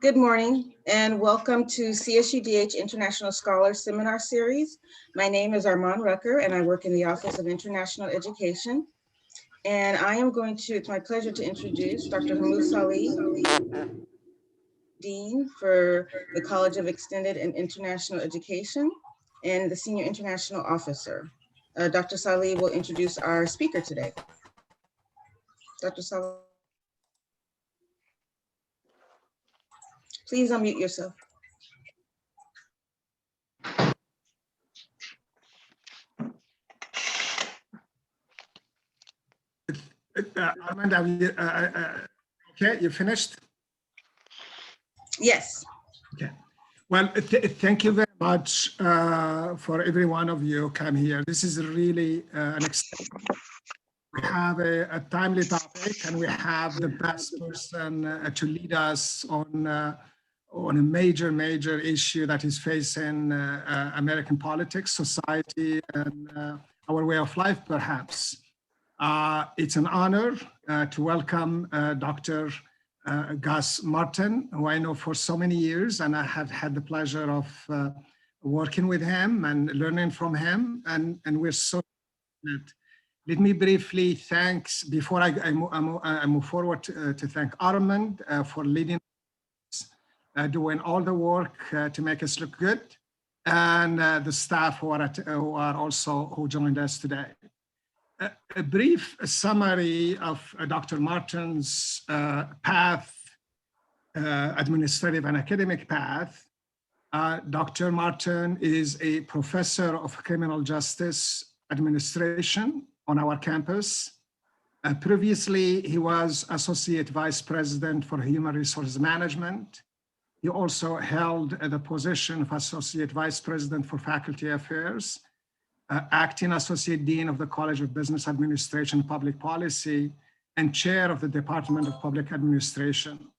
Good morning and welcome to CSUDH International Scholar Seminar Series. My name is Armand Rucker and I work in the Office of International Education. And I am going to, it's my pleasure to introduce Dr. Hamoud Salih, Dean for the College of Extended and International Education and the Senior International Officer. Dr. Salih will introduce our speaker today. Dr. Salih. Please unmute yourself. Amanda, okay, you finished? Yes. Okay. Well, thank you very much for every one of you come here. This is really an exciting. We have a timely topic, and we have the best person to lead us on a major issue that is facing American politics, society, and our way of life, perhaps. It's an honor to welcome Dr. Gus Martin, who I know for so many years, and I have had the pleasure of working with him and learning from him, and we're so fortunate. Let me briefly thanks, before I move forward, to thank Armand for leading us, doing all the work to make us look good, and the staff who joined us today. A brief summary of Dr. Martin's path, administrative and academic path. Dr. Martin is a professor of criminal justice administration on our campus. Previously, he was Associate Vice President for Human Resource Management. He also held the position of Associate Vice President for Faculty Affairs, Acting Associate Dean of the College of Business Administration and Public Policy, and Chair of the Department of Public Administration.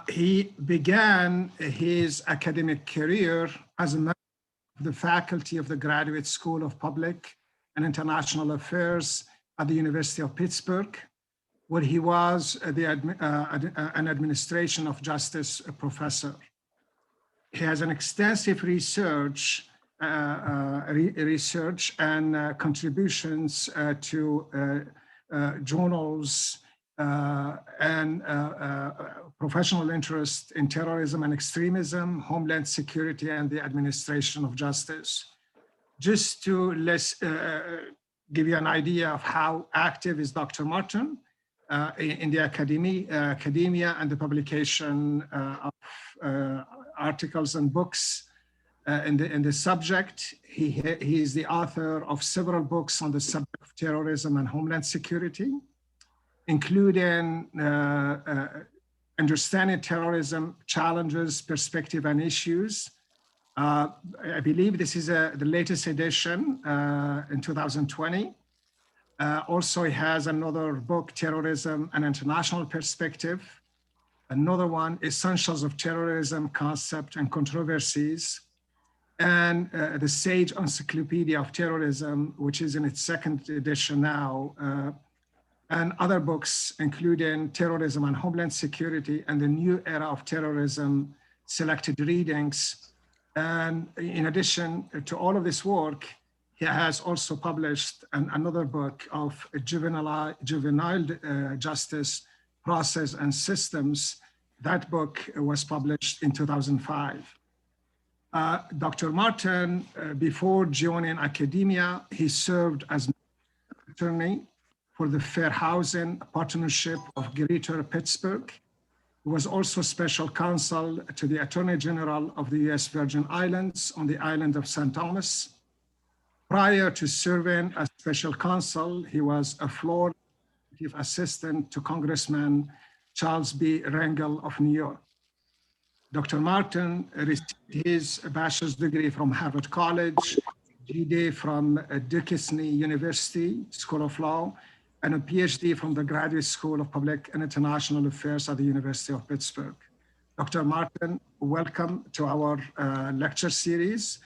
He began his academic career as a member of the faculty of the Graduate School of Public and International Affairs at the University of Pittsburgh, where he was an Administration of Justice professor. He has an extensive research and contributions to journals and professional interest in terrorism and extremism, homeland security, and the administration of justice. Just to give you an idea of how active is Dr. Martin in the academia and the publication of articles and books in the subject. He is the author of several books on the subject of terrorism and homeland security, including Understanding Terrorism, Challenges, Perspective, and Issues. I believe this is the latest edition in 2020. Also, he has another book, Terrorism, An International Perspective. Another one, Essentials of Terrorism, Concept and Controversies. And the Sage Encyclopedia of Terrorism, which is in its second edition now, and other books, including Terrorism and Homeland Security and the New Era of Terrorism, Selected Readings. And in addition to all of this work, he has also published another book of juvenile justice, process, and systems. That book was published in 2005. Dr. Martin, before joining academia, he served as attorney for the Fair Housing Partnership of Greater Pittsburgh. He was also special counsel to the Attorney General of the U.S. Virgin Islands on the island of St. Thomas. Prior to serving as special counsel, he was a Florida assistant to Congressman Charles B. Rangel of New York. Dr. Martin received his bachelor's degree from Harvard College, GD from Duquesne University School of Law, and a PhD from the Graduate School of Public and International Affairs at the University of Pittsburgh. Dr. Martin, welcome to our lecture series.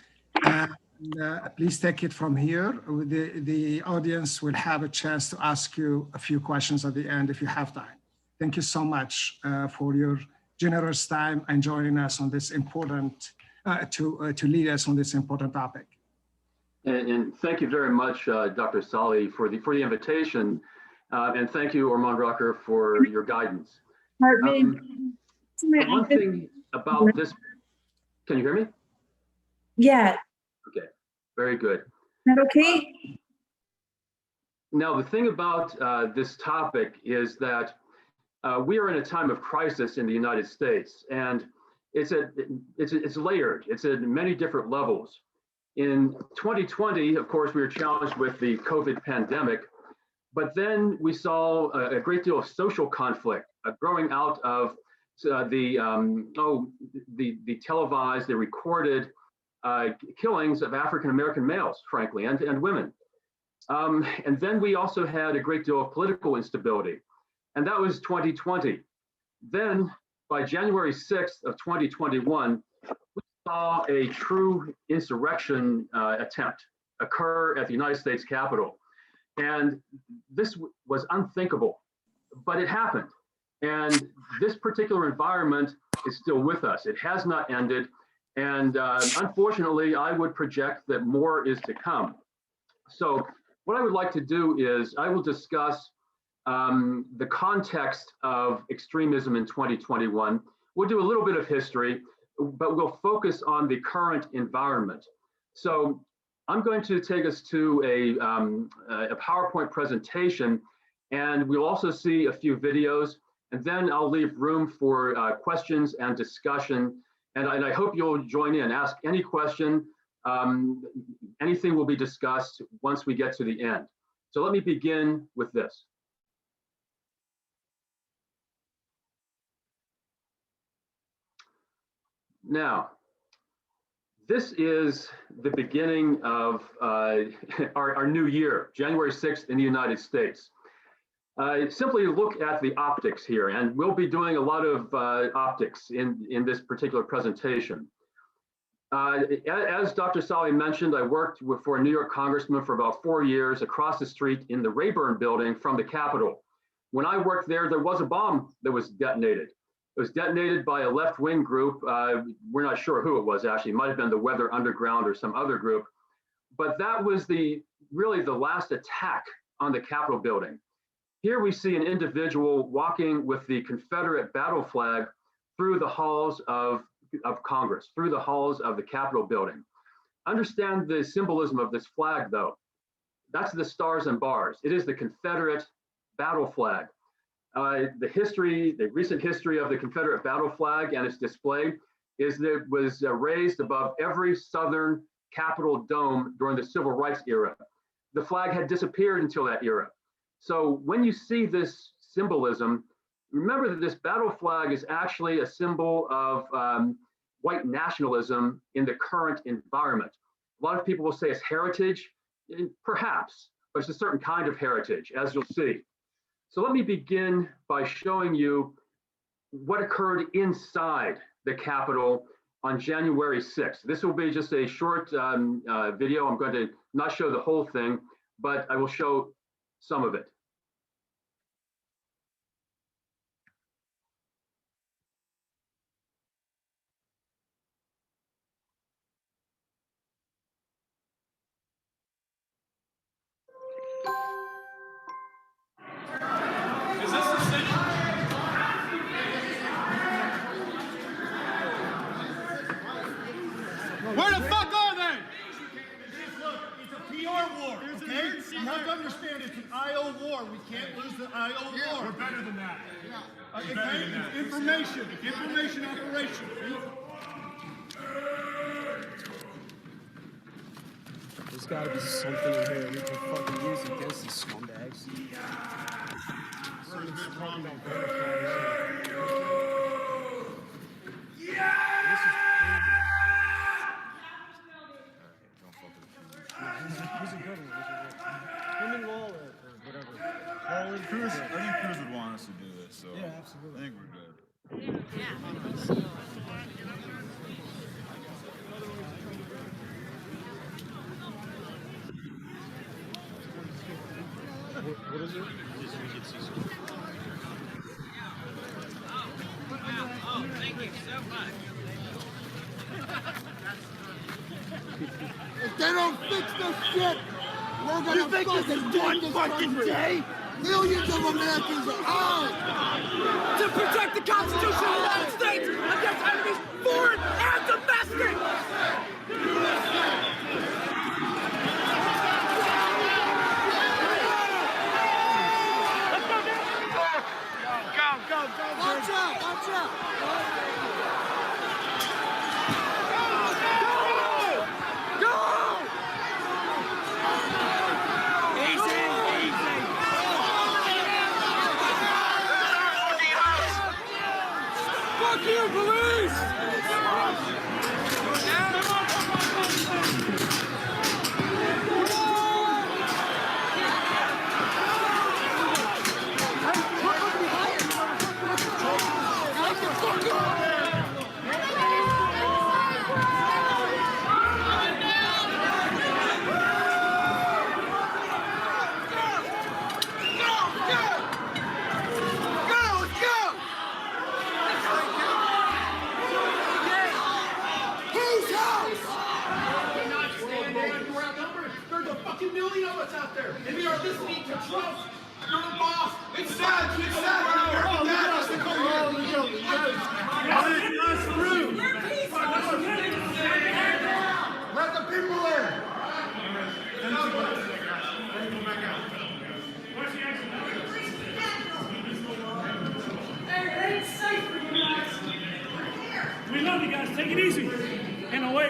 Please take it from here. The audience will have a chance to ask you a few questions at the end if you have time. Thank you so much for your generous time and joining us on this important, to lead us on this important topic. And thank you very much, Dr. Salih, for the invitation. And thank you, Armand Rucker, for your guidance. One thing about this, can you hear me? Yeah. Okay, very good. Is that okay? Now, the thing about this topic is that we are in a time of crisis in the United States, and it's layered. It's at many different levels. In 2020, of course, we were challenged with the COVID pandemic, but then we saw a great deal of social conflict growing out of the televised, the recorded killings of African-American males, frankly, and women. And then we also had a great deal of political instability, and that was 2020. Then by January 6th of 2021, we saw a true insurrection attempt occur at the United States Capitol. And this was unthinkable, but it happened. And this particular environment is still with us. It has not ended. And unfortunately, I would project that more is to come. So what I would like to do is I will discuss the context of extremism in 2021. We'll do a little bit of history, but we'll focus on the current environment. So I'm going to take us to a PowerPoint presentation, and we'll also see a few videos, and then I'll leave room for questions and discussion. And I hope you'll join in, ask any question. Anything will be discussed once we get to the end. So let me begin with this. Now, this is the beginning of our new year, January 6th in the United States. Simply look at the optics here, and we'll be doing a lot of optics in this particular presentation. As Dr. Salih mentioned, I worked for a New York congressman for about 4 years across the street in the Rayburn building from the Capitol. When I worked there, there was a bomb that was detonated. It was detonated by a left-wing group. We're not sure who it was, actually. It might have been the Weather Underground or some other group. But that was really the last attack on the Capitol building. Here we see an individual walking with the Confederate battle flag through the halls of Congress, through the halls of the Capitol building. Understand the symbolism of this flag, though. That's the stars and bars. It is the Confederate battle flag. The recent history of the Confederate battle flag and its display is that it was raised above every Southern Capitol dome during the Civil Rights era. The flag had disappeared until that era. So when you see this symbolism, remember that this battle flag is actually a symbol of white nationalism in the current environment. A lot of people will say it's heritage, perhaps, but it's a certain kind of heritage, as you'll see. So let me begin by showing you what occurred inside the Capitol on January 6th. This will be just a short video. I'm going to not show the whole thing, but I will show some of it. Where the fuck are they? Look, it's a PR war, okay? You have to understand it's an IO war. We can't lose the IO war. We're better than that. Okay? It's information. Information operation. There's gotta be something in here we can fucking use against these scumbags. He's a good one. Him and Lawler or whatever. Cruz, I think Cruz would want us to do this, so Yeah, absolutely. I think we're good. What is it? If they don't fix this shit, we're gonna You think this is one fucking day? Millions of Americans are out. To protect the Constitution of the United States against enemies, foreign and domestic! Go! Watch out! Fuck you, police! Million of us out there, and we are listening to Trump. You're the boss. It's sad. It's sad. Let the people in. Hey, it ain't safe for you guys. We love you guys. Take it easy. And away.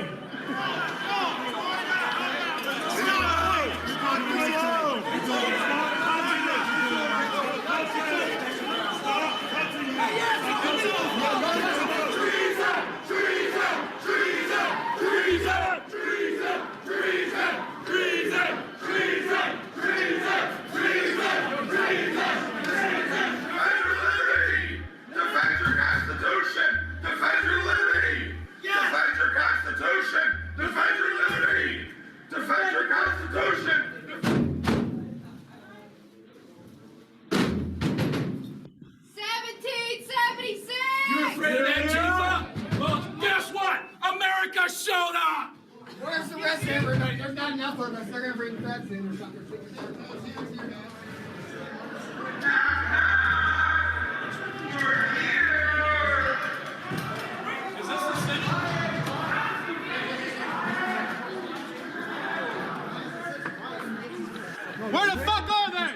Showed up! Where's the rest of everybody? There's not enough of us. They're gonna bring threats in or something. Is this the city? Where the fuck are they?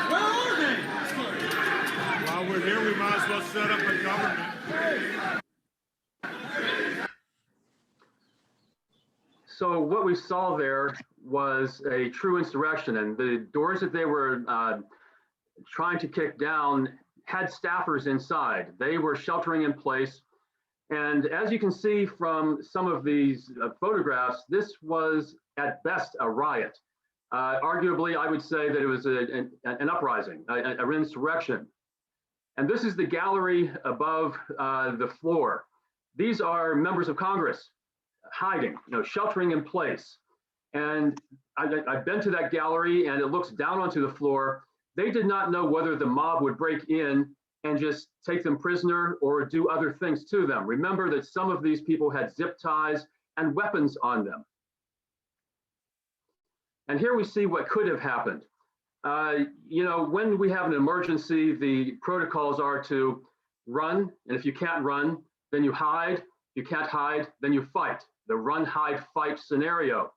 Where are they? While we're here, we might as well set up a government. So what we saw there was a true insurrection, and the doors that they were trying to kick down had staffers inside. They were sheltering in place. And as you can see from some of these photographs, this was at best a riot. Arguably, I would say that it was an uprising, an insurrection. And this is the gallery above the floor. These are members of Congress hiding, sheltering in place. And I've been to that gallery, and it looks down onto the floor. They did not know whether the mob would break in and just take them prisoner or do other things to them. Remember that some of these people had zip ties and weapons on them. And here we see what could have happened. When we have an emergency, the protocols are to run, and if you can't run, then you hide. If you can't hide, then you fight. The run, hide, fight scenario.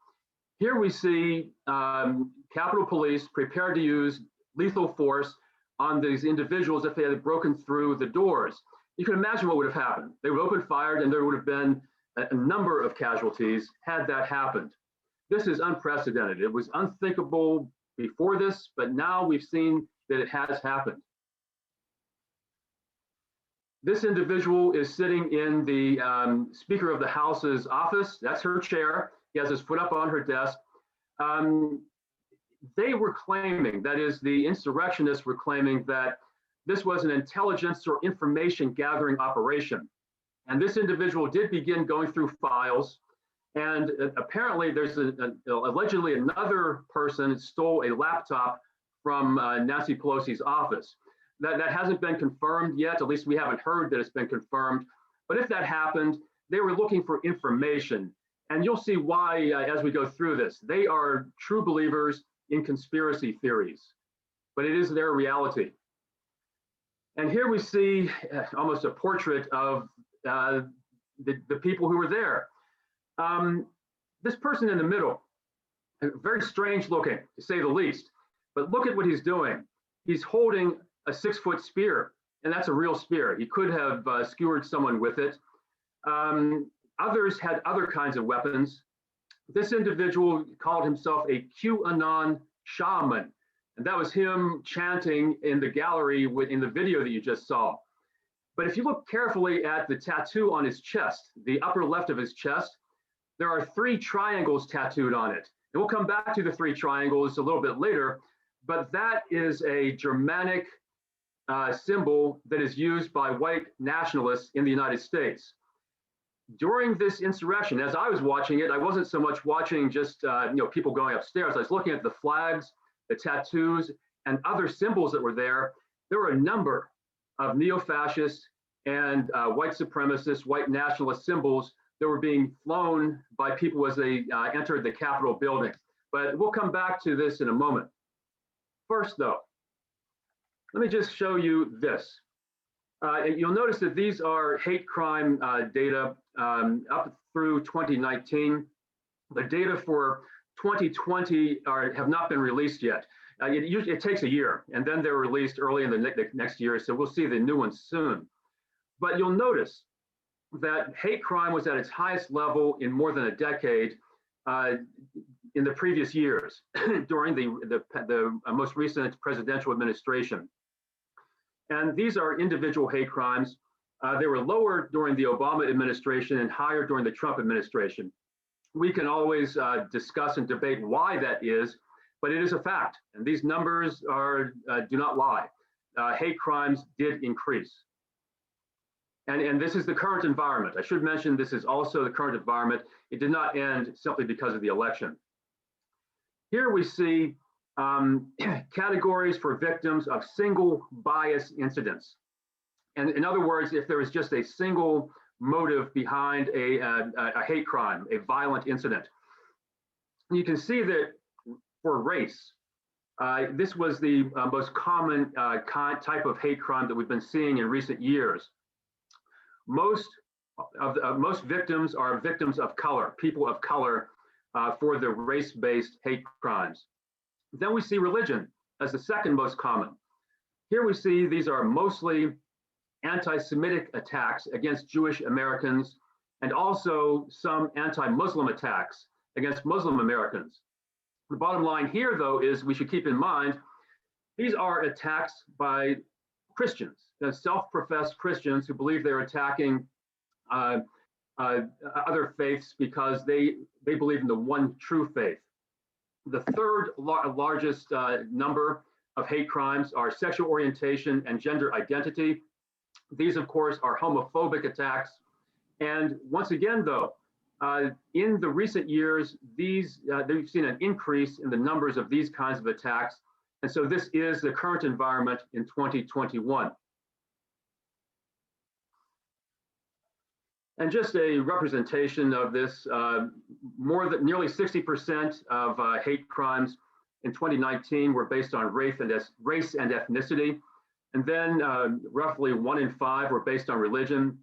Here we see Capitol Police prepared to use lethal force on these individuals if they had broken through the doors. You can imagine what would have happened. They would open fire, and there would have been a number of casualties had that happened. This is unprecedented. It was unthinkable before this, but now we've seen that it has happened. This individual is sitting in the Speaker of the House's office. That's her chair. He has his foot up on her desk. They were claiming, that is, the insurrectionists were claiming that this was an intelligence or information gathering operation. And this individual did begin going through files. And apparently there's allegedly another person stole a laptop from Nancy Pelosi's office. That hasn't been confirmed yet, at least we haven't heard that it's been confirmed. But if that happened, they were looking for information. And you'll see why as we go through this. They are true believers in conspiracy theories, but it is their reality. And here we see almost a portrait of the people who were there. This person in the middle, very strange looking, to say the least, but look at what he's doing. He's holding a 6-foot spear, and that's a real spear. He could have skewered someone with it. Others had other kinds of weapons. This individual called himself a QAnon shaman, and that was him chanting in the gallery in the video that you just saw. But if you look carefully at the tattoo on his chest, the upper left of his chest, there are 3 triangles tattooed on it. And we'll come back to the 3 triangles a little bit later, but that is a Germanic symbol that is used by white nationalists in the United States. During this insurrection, as I was watching it, I wasn't so much watching just people going upstairs. I was looking at the flags, the tattoos, and other symbols that were there. There were a number of neo-fascist and white supremacist, white nationalist symbols that were being flown by people as they entered the Capitol building. But we'll come back to this in a moment. First, though, let me just show you this. You'll notice that these are hate crime data up through 2019. The data for 2020 have not been released yet. It takes a year, and then they're released early in the next year, so we'll see the new ones soon. But you'll notice that hate crime was at its highest level in more than a decade in the previous years during the most recent presidential administration. And these are individual hate crimes. They were lower during the Obama administration and higher during the Trump administration. We can always discuss and debate why that is, but it is a fact. And these numbers do not lie. Hate crimes did increase. And this is the current environment. I should mention this is also the current environment. It did not end simply because of the election. Here we see categories for victims of single bias incidents. And in other words, if there is just a single motive behind a hate crime, a violent incident, you can see that for race, this was the most common type of hate crime that we've been seeing in recent years. Most victims are victims of color, people of color, for the race-based hate crimes. Then we see religion as the second most common. Here we see these are mostly anti-Semitic attacks against Jewish Americans and also some anti-Muslim attacks against Muslim Americans. The bottom line here, though, is we should keep in mind these are attacks by Christians, self-professed Christians who believe they're attacking other faiths because they believe in the one true faith. The third largest number of hate crimes are sexual orientation and gender identity. These, of course, are homophobic attacks. And once again, though, in the recent years, they've seen an increase in the numbers of these kinds of attacks. And so this is the current environment in 2021. And just a representation of this, nearly 60% of hate crimes in 2019 were based on race and ethnicity. And then roughly 1 in 5 were based on religion,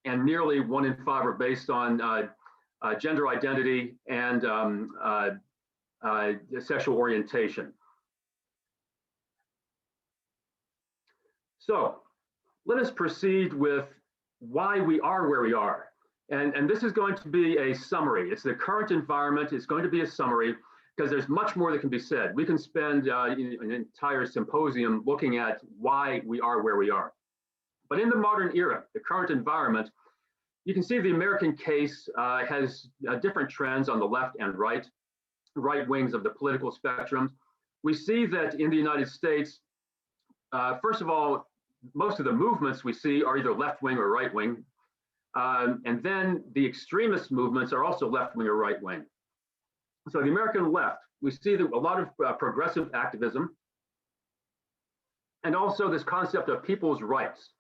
and nearly 1 in 5 were based on gender identity and sexual orientation. So let us proceed with why we are where we are. And this is going to be a summary. It's the current environment. It's going to be a summary because there's much more that can be said. We can spend an entire symposium looking at why we are where we are. But in the modern era, the current environment, you can see the American case has different trends on the left and right wings of the political spectrum. We see that in the United States, first of all, most of the movements we see are either left wing or right wing. And then the extremist movements are also left wing or right wing. So the American left, we see that a lot of progressive activism, and also this concept of people's rights.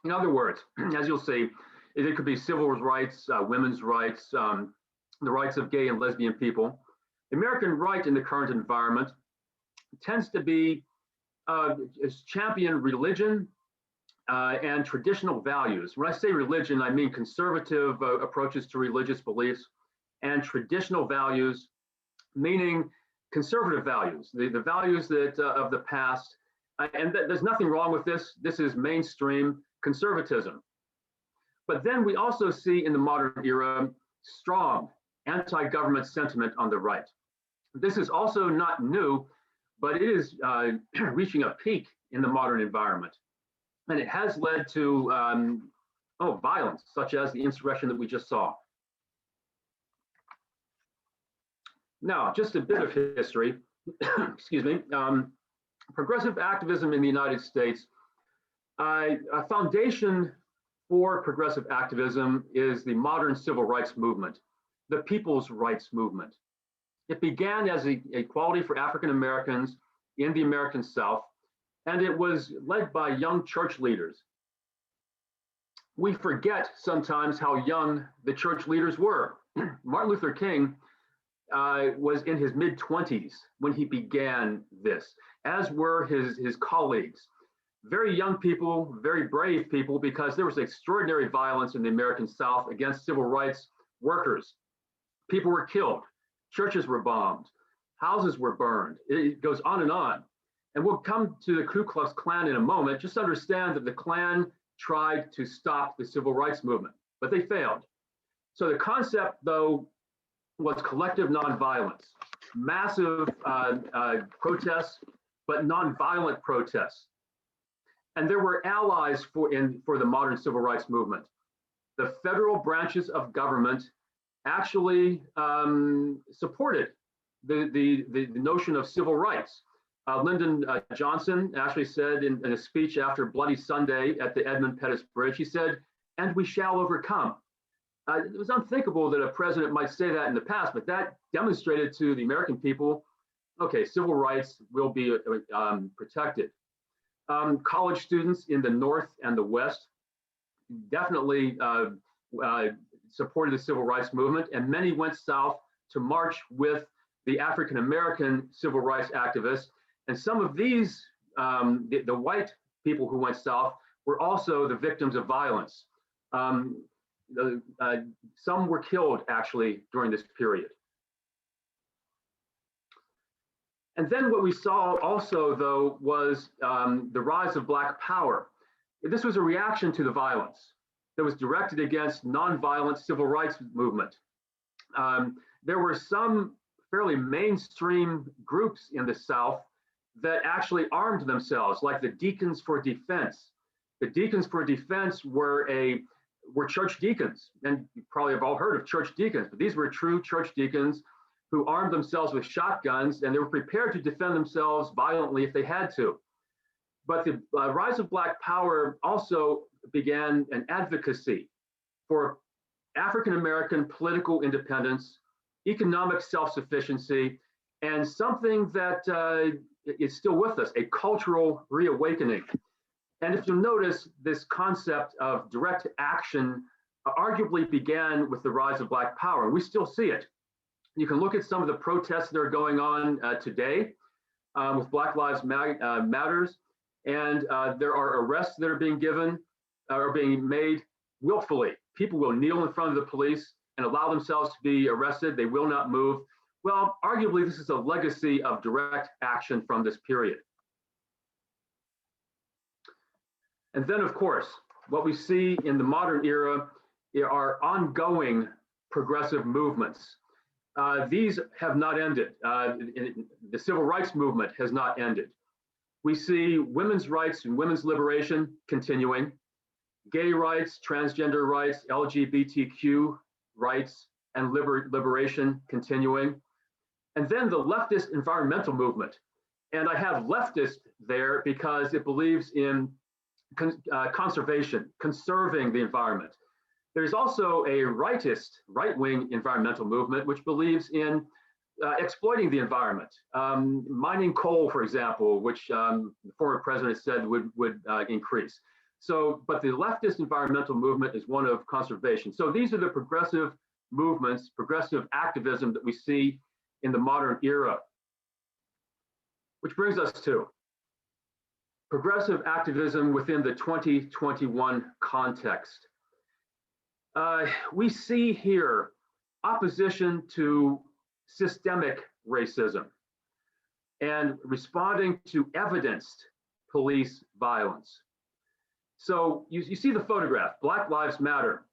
In other words, as you'll see, it could be civil rights, women's rights, the rights of gay and lesbian people. The American right in the current environment tends to be champion religion and traditional values. When I say religion, I mean conservative approaches to religious beliefs, and traditional values, meaning conservative values, the values that of the past. And there's nothing wrong with this. This is mainstream conservatism. But then we also see in the modern era strong anti-government sentiment on the right. This is also not new, but it is reaching a peak in the modern environment. And it has led to violence, such as the insurrection that we just saw. Now, just a bit of history, excuse me. Progressive activism in the United States, a foundation for progressive activism is the modern civil rights movement, the people's rights movement. It began as equality for African Americans in the American South, and it was led by young church leaders. We forget sometimes how young the church leaders were. Martin Luther King was in his mid-20s when he began this, as were his colleagues. Very young people, very brave people, because there was extraordinary violence in the American South against civil rights workers. People were killed, churches were bombed, houses were burned. It goes on. And we'll come to the Ku Klux Klan in a moment. Just understand that the Klan tried to stop the civil rights movement, but they failed. So the concept, though, was collective nonviolence, massive protests, but nonviolent protests. And there were allies for the modern civil rights movement. The federal branches of government actually supported the notion of civil rights. Lyndon Johnson actually said in a speech after Bloody Sunday at the Edmund Pettus Bridge, he said, "And we shall overcome." It was unthinkable that a president might say that in the past, but that demonstrated to the American people, okay, civil rights will be protected. College students in the North and the West definitely supported the civil rights movement, and many went south to march with the African American civil rights activists. And some of these, the white people who went south, were also the victims of violence. Some were killed actually during this period. And then what we saw also, though, was the rise of Black power. This was a reaction to the violence that was directed against nonviolent civil rights movement. There were some fairly mainstream groups in the South that actually armed themselves, like the Deacons for Defense. The Deacons for Defense were church deacons, and you probably have all heard of church deacons, but these were true church deacons who armed themselves with shotguns, and they were prepared to defend themselves violently if they had to. But the rise of Black power also began an advocacy for African American political independence, economic self-sufficiency, and something that is still with us, a cultural reawakening. And if you'll notice, this concept of direct action arguably began with the rise of Black power. We still see it. You can look at some of the protests that are going on today with Black Lives Matters, and there are arrests that are being given, are being made willfully. People will kneel in front of the police and allow themselves to be arrested. They will not move. Well, arguably, this is a legacy of direct action from this period. And then, of course, what we see in the modern era are ongoing progressive movements. These have not ended. The civil rights movement has not ended. We see women's rights and women's liberation continuing, gay rights, transgender rights, LGBTQ rights and liberation continuing. And then the leftist environmental movement. And I have leftist there because it believes in conservation, conserving the environment. There's also a right-wing environmental movement which believes in exploiting the environment, mining coal, for example, which the former president said would increase. So, but the leftist environmental movement is one of conservation. So these are the progressive movements, progressive activism that we see in the modern era. Which brings us to progressive activism within the 2021 context. We see here opposition to systemic racism and responding to evidenced police violence. So you see the photograph, Black Lives Matter.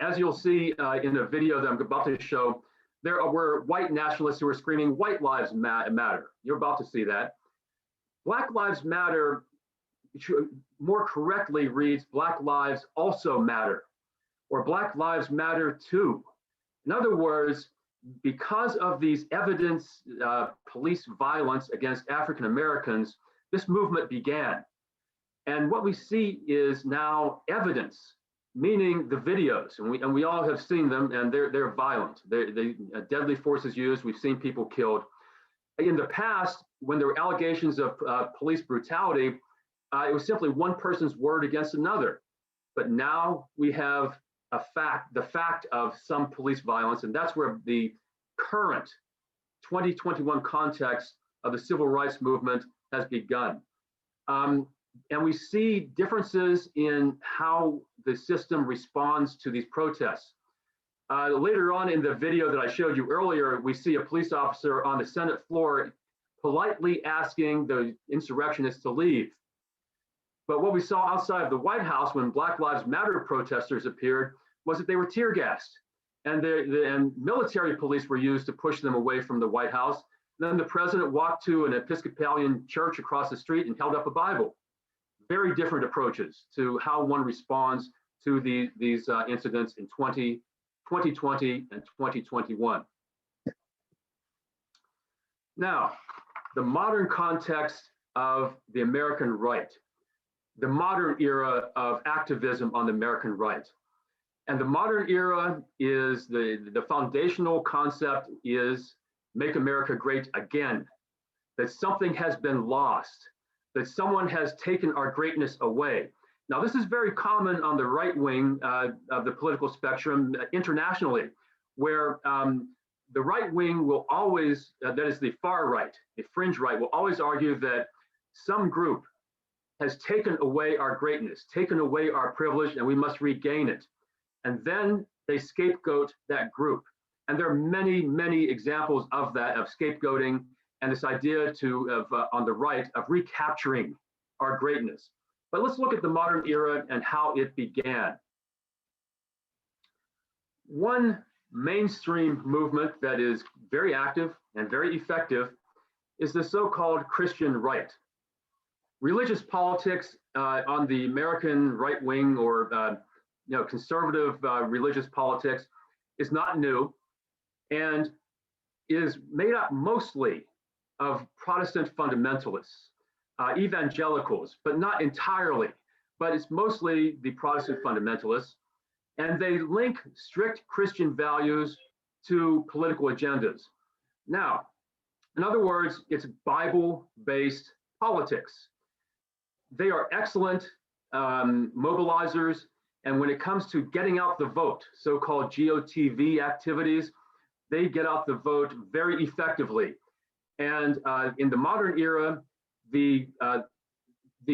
As you'll see in a video that I'm about to show, there were white nationalists who were screaming, "White lives matter." You're about to see that. Black Lives Matter more correctly reads, "Black lives also matter," or "Black lives matter too." In other words, because of these evidence police violence against African Americans, this movement began. And what we see is now evidence, meaning the videos, and we all have seen them, and they're violent. They deadly force is used. We've seen people killed. In the past, when there were allegations of police brutality, it was simply one person's word against another. But now we have the fact of some police violence, and that's where the current 2021 context of the civil rights movement has begun. And we see differences in how the system responds to these protests. Later on in the video that I showed you earlier, we see a police officer on the Senate floor politely asking the insurrectionists to leave. But what we saw outside of the White House when Black Lives Matter protesters appeared was that they were tear gassed, and military police were used to push them away from the White House. Then the president walked to an Episcopalian church across the street and held up a Bible. Very different approaches to how one responds to these incidents in 2020 and 2021. Now, the modern context of the American right, the modern era of activism on the American right. And the modern era is the foundational concept is make America great again, that something has been lost, that someone has taken our greatness away. Now, this is very common on the right wing of the political spectrum internationally, where the right wing will always, that is the far right, the fringe right, will always argue that some group has taken away our greatness, taken away our privilege, and we must regain it. And then they scapegoat that group. And there are many, many examples of that, of scapegoating, and this idea on the right of recapturing our greatness. But let's look at the modern era and how it began. One mainstream movement that is very active and very effective is the so-called Christian right. Religious politics on the American right wing or conservative religious politics is not new and is made up mostly of Protestant fundamentalists, evangelicals, but not entirely, but it's mostly the Protestant fundamentalists. And they link strict Christian values to political agendas. Now, in other words, it's Bible-based politics. They are excellent mobilizers. And when it comes to getting out the vote, so-called GOTV activities, they get out the vote very effectively. And in the modern era, the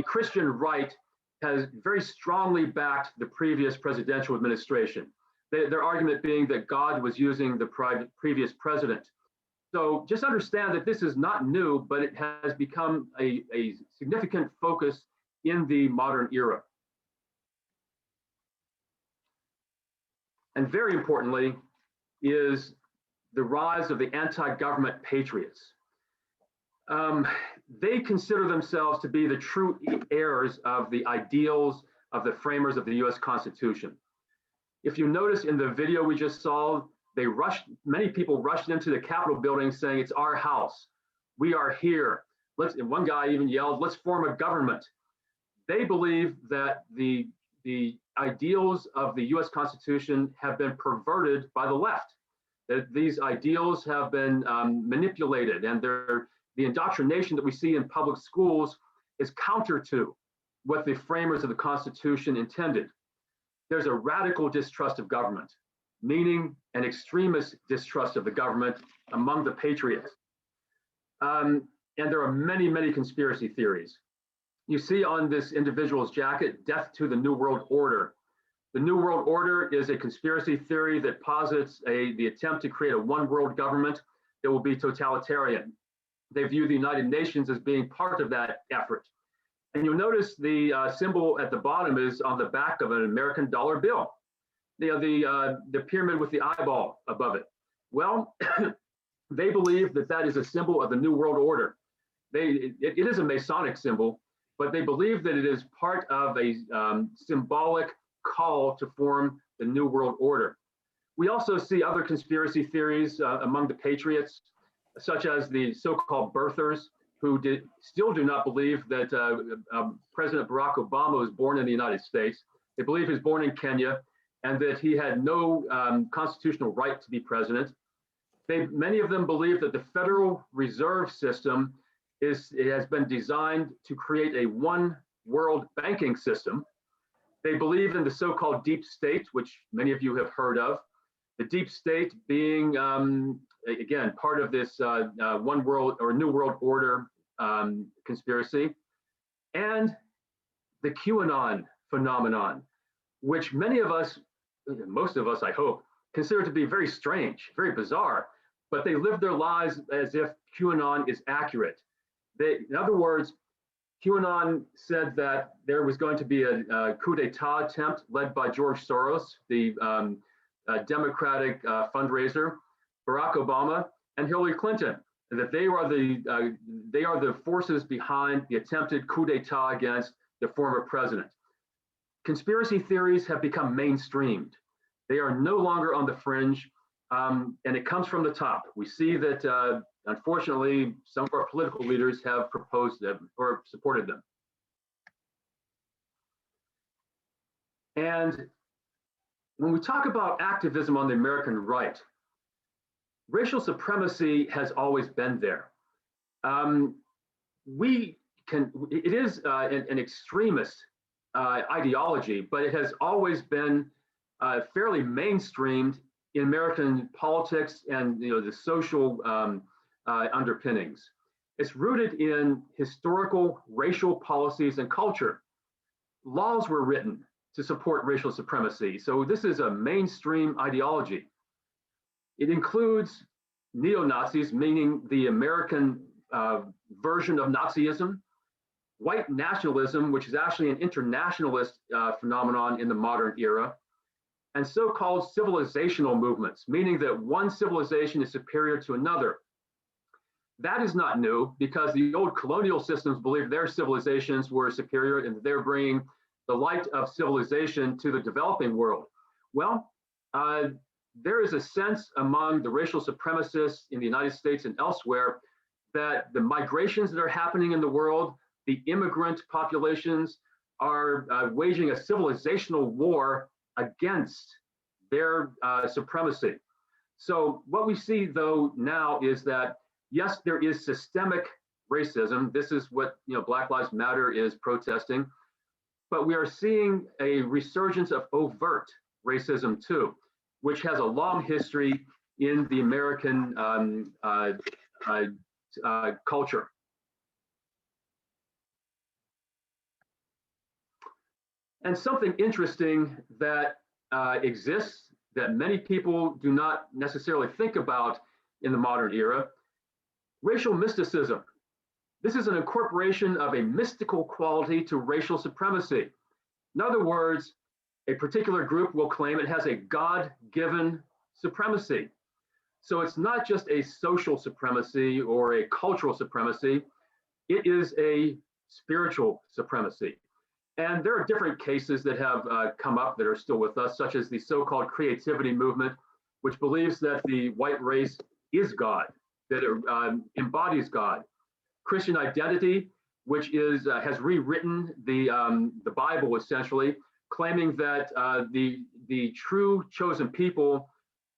Christian right has very strongly backed the previous presidential administration. Their argument being that God was using the previous president. So just understand that this is not new, but it has become a significant focus in the modern era. And very importantly is the rise of the anti-government patriots. They consider themselves to be the true heirs of the ideals of the framers of the US Constitution. If you notice in the video we just saw, many people rushed into the Capitol building saying, "It's our house. We are here." And one guy even yelled, "Let's form a government." They believe that the ideals of the US Constitution have been perverted by the left. that these ideals have been manipulated, and the indoctrination that we see in public schools is counter to what the framers of the Constitution intended. There's a radical distrust of government, meaning an extremist distrust of the government among the patriots. And there are many, many conspiracy theories. You see on this individual's jacket, "Death to the New World Order." The New World Order is a conspiracy theory that posits the attempt to create a one world government that will be totalitarian. They view the United Nations as being part of that effort. And you'll notice the symbol at the bottom is on the back of an American dollar bill. The pyramid with the eyeball above it. Well, they believe that that is a symbol of the New World Order. It is a Masonic symbol, but they believe that it is part of a symbolic call to form the New World Order. We also see other conspiracy theories among the patriots, such as the so-called birthers, who still do not believe that President Barack Obama was born in the United States. They believe he was born in Kenya and that he had no constitutional right to be president. Many of them believe that the Federal Reserve System has been designed to create a one world banking system. They believe in the so-called deep state, which many of you have heard of. The deep state being, again, part of this one world or New World Order conspiracy, and the QAnon phenomenon, which many of us, most of us, I hope, consider to be very strange, very bizarre, but they live their lives as if QAnon is accurate. In other words, QAnon said that there was going to be a coup d'etat attempt led by George Soros, the Democratic fundraiser, Barack Obama, and Hillary Clinton, and that they are the forces behind the attempted coup d'etat against the former president. Conspiracy theories have become mainstreamed. They are no longer on the fringe, and it comes from the top. We see that, unfortunately, some of our political leaders have proposed them or supported them. And when we talk about activism on the American right, racial supremacy has always been there. It is an extremist ideology, but it has always been fairly mainstreamed in American politics and the social underpinnings. It's rooted in historical racial policies and culture. Laws were written to support racial supremacy. So this is a mainstream ideology. It includes neo-Nazis, meaning the American version of Nazism, white nationalism, which is actually an internationalist phenomenon in the modern era, and so-called civilizational movements, meaning that one civilization is superior to another. That is not new, because the old colonial systems believed their civilizations were superior and they're bringing the light of civilization to the developing world. Well, there is a sense among the racial supremacists in the United States and elsewhere that the migrations that are happening in the world, the immigrant populations, are waging a civilizational war against their supremacy. So what we see, though, now is that, yes, there is systemic racism. This is what Black Lives Matter is protesting. But we are seeing a resurgence of overt racism, too, which has a long history in the American culture. And something interesting that exists that many people do not necessarily think about in the modern era, racial mysticism. This is an incorporation of a mystical quality to racial supremacy. In other words, a particular group will claim it has a God-given supremacy. So it's not just a social supremacy or a cultural supremacy, it is a spiritual supremacy. And there are different cases that have come up that are still with us, such as the so-called creativity movement, which believes that the white race is God, that it embodies God. Christian identity, which has rewritten the Bible essentially, claiming that the true chosen people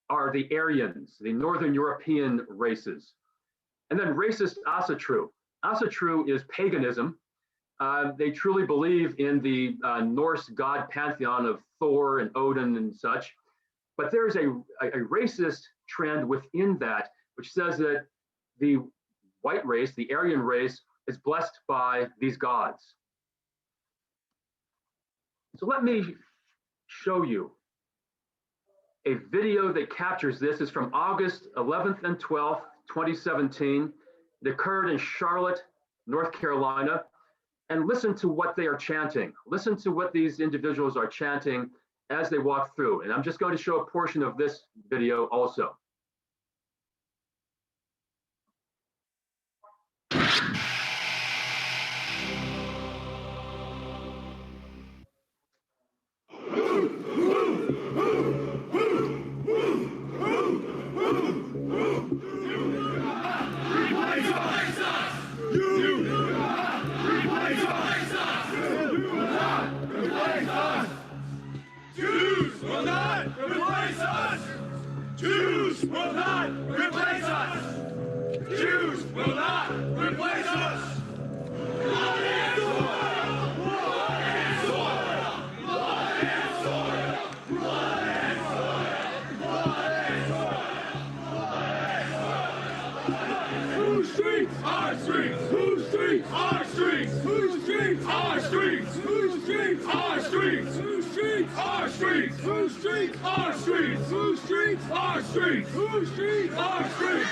are the Aryans, the Northern European races. And then racist Asatru. Asatru is paganism. They truly believe in the Norse god pantheon of Thor and Odin and such. But there's a racist trend within that, which says that the white race, the Aryan race, is blessed by these gods. So let me show you a video that captures this. It's from August 11th and 12th, 2017. It occurred in Charlotte, North Carolina. And listen to what they are chanting. Listen to what these individuals are chanting as they walk through. And I'm just going to show a portion of this video also. Jews will not replace us! Jews will not replace us! Blood and soil! Blood and soil! Blood and soil! Blood and soil! Blood and soil! Whose streets? Our streets! Whose streets? Our streets! Whose streets? Our streets! Whose streets? Our streets! Whose streets? Our streets! Whose streets? Our streets! Whose streets? Our streets! Whose streets? Our streets!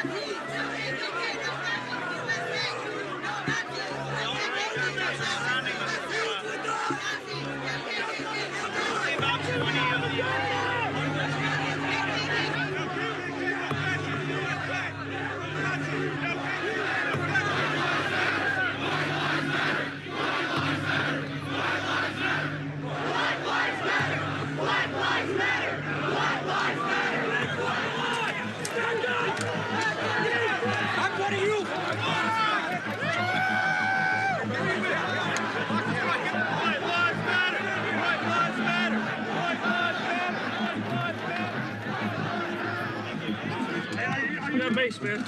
Mace, man.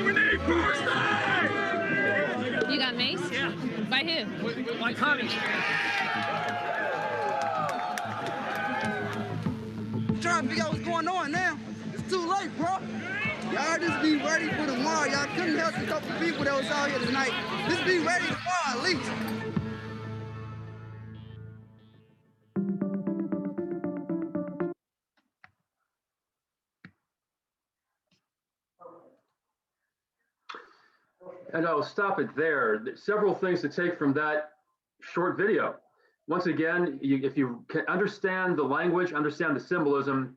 We need first aid! You got mace? Yeah. By who? By commies. Trying to figure out what's going on now. It's too late, bro. Y'all just be ready for tomorrow. Y'all couldn't help a couple people that was out here tonight. Just be ready tomorrow at least. And I'll stop it there. Several things to take from that short video. Once again, if you can understand the language, understand the symbolism,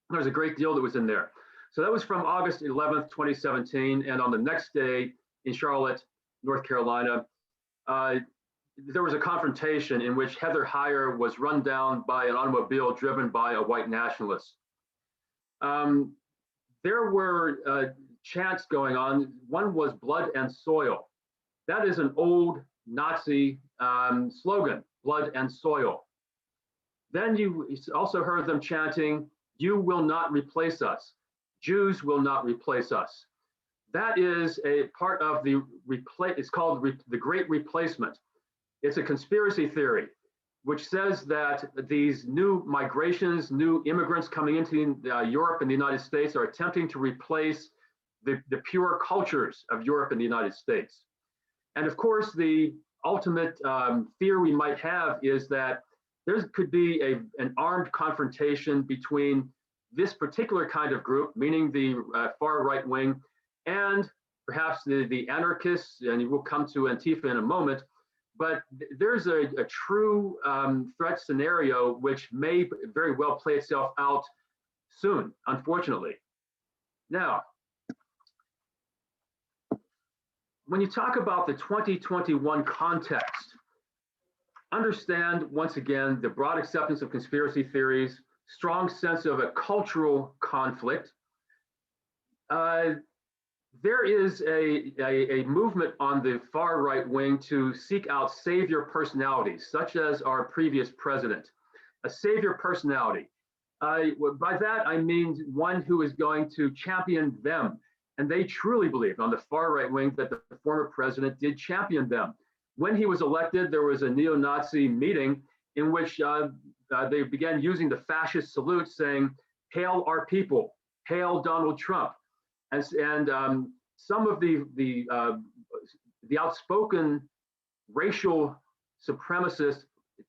there's a great deal that was in there. So that was from August 11th, 2017. And on the next day in Charlotte, North Carolina, there was a confrontation in which Heather Heyer was run down by an automobile driven by a white nationalist. There were chants going on. One was blood and soil. That is an old Nazi slogan, blood and soil. Then you also heard them chanting, "You will not replace us. Jews will not replace us." That is a part of the it's called the Great Replacement. It's a conspiracy theory which says that these new migrations, new immigrants coming into Europe and the United States are attempting to replace the pure cultures of Europe and the United States. And of course, the ultimate fear we might have is that there could be an armed confrontation between this particular kind of group, meaning the far right wing, and perhaps the anarchists, and we'll come to Antifa in a moment. But there's a true threat scenario which may very well play itself out soon, unfortunately. Now, when you talk about the 2021 context, understand once again the broad acceptance of conspiracy theories, strong sense of a cultural conflict. There is a movement on the far right wing to seek out savior personalities, such as our previous president. A savior personality. By that, I mean one who is going to champion them. And they truly believe on the far right wing that the former president did champion them. When he was elected, there was a neo-Nazi meeting in which they began using the fascist salute saying, "Hail our people, hail Donald Trump." And some of the outspoken racial supremacists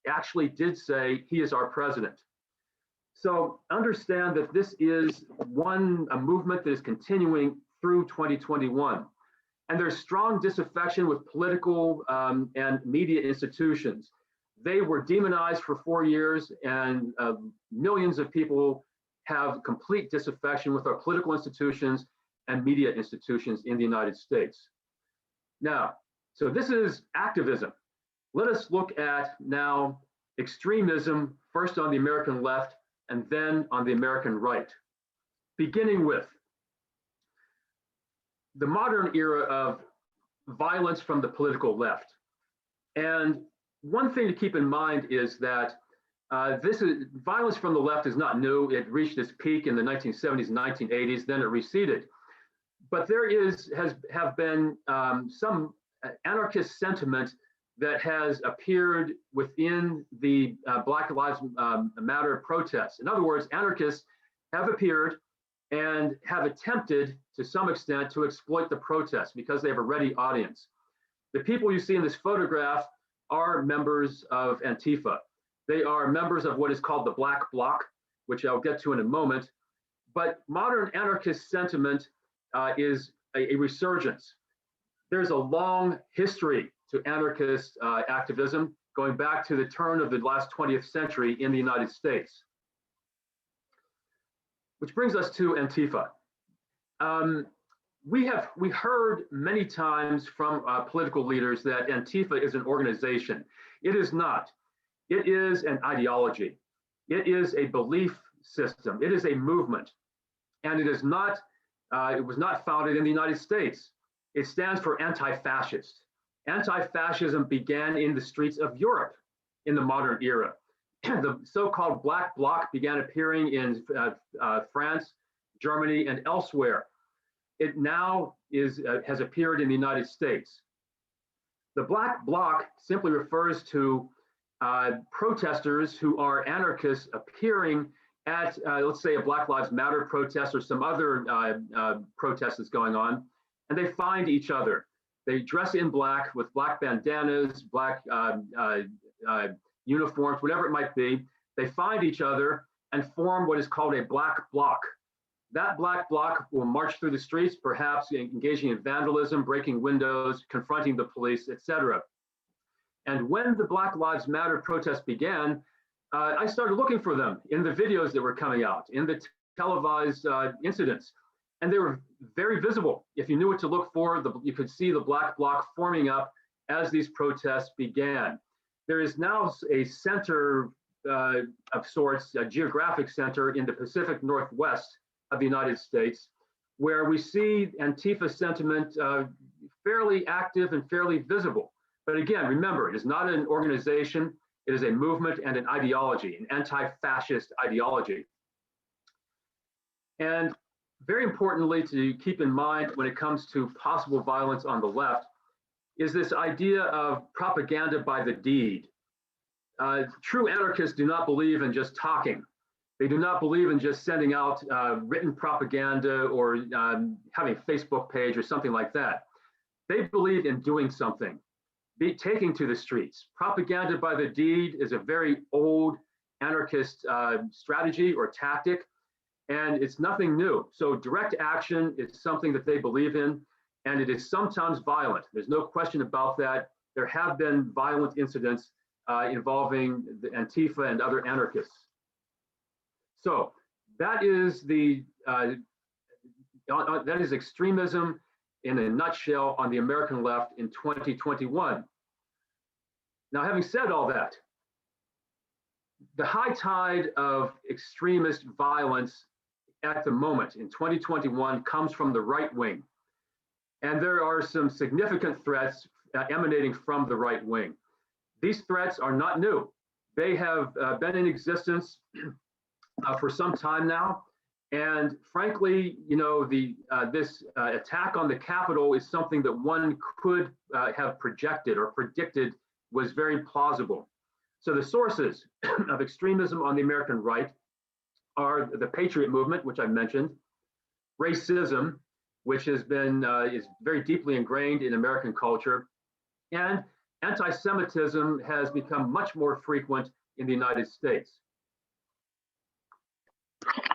actually did say, "He is our president." So understand that this is a movement that is continuing through 2021. And there's strong disaffection with political and media institutions. They were demonized for 4 years, and millions of people have complete disaffection with our political institutions and media institutions in the United States. Now, so this is activism. Let us look at now extremism, first on the American left and then on the American right, beginning with the modern era of violence from the political left. And one thing to keep in mind is that violence from the left is not new. It reached its peak in the 1970s and 1980s, then it receded. But there have been some anarchist sentiment that has appeared within the Black Lives Matter protests. In other words, anarchists have appeared and have attempted to some extent to exploit the protests because they have a ready audience. The people you see in this photograph are members of Antifa. They are members of what is called the Black Bloc, which I'll get to in a moment. But modern anarchist sentiment is a resurgence. There's a long history to anarchist activism going back to the turn of the last 20th century in the United States. Which brings us to Antifa. We heard many times from political leaders that Antifa is an organization. It is not. It is an ideology. It is a belief system. It is a movement. And it is not, it was not founded in the United States. It stands for anti-fascist. Anti-fascism began in the streets of Europe in the modern era. The so-called Black Bloc began appearing in France, Germany, and elsewhere. It now has appeared in the United States. The Black Bloc simply refers to protesters who are anarchists appearing at, let's say, a Black Lives Matter protest or some other protest that's going on, and they find each other. They dress in black with black bandanas, black uniforms, whatever it might be. They find each other and form what is called a Black Bloc. That Black Bloc will march through the streets, perhaps engaging in vandalism, breaking windows, confronting the police, etc. And when the Black Lives Matter protests began, I started looking for them in the videos that were coming out, in the televised incidents. And they were very visible. If you knew what to look for, you could see the Black Bloc forming up as these protests began. There is now a center of sorts, a geographic center in the Pacific Northwest of the United States, where we see Antifa sentiment fairly active and fairly visible. But again, remember, it is not an organization, it is a movement and an ideology, an anti-fascist ideology. And very importantly to keep in mind when it comes to possible violence on the left is this idea of propaganda by the deed. True anarchists do not believe in just talking. They do not believe in just sending out written propaganda or having a Facebook page or something like that. They believe in doing something, taking to the streets. Propaganda by the deed is a very old anarchist strategy or tactic, and it's nothing new. So direct action is something that they believe in, and it is sometimes violent. There's no question about that. There have been violent incidents involving the Antifa and other anarchists. So that is that is extremism in a nutshell on the American left in 2021. Now, having said all that, the high tide of extremist violence at the moment in 2021 comes from the right wing. And there are some significant threats emanating from the right wing. These threats are not new. They have been in existence for some time now. And frankly, you know, this attack on the Capitol is something that one could have projected or predicted was very plausible. So the sources of extremism on the American right are the Patriot movement, which I mentioned, racism, which has been is very deeply ingrained in American culture, and anti-Semitism has become much more frequent in the United States.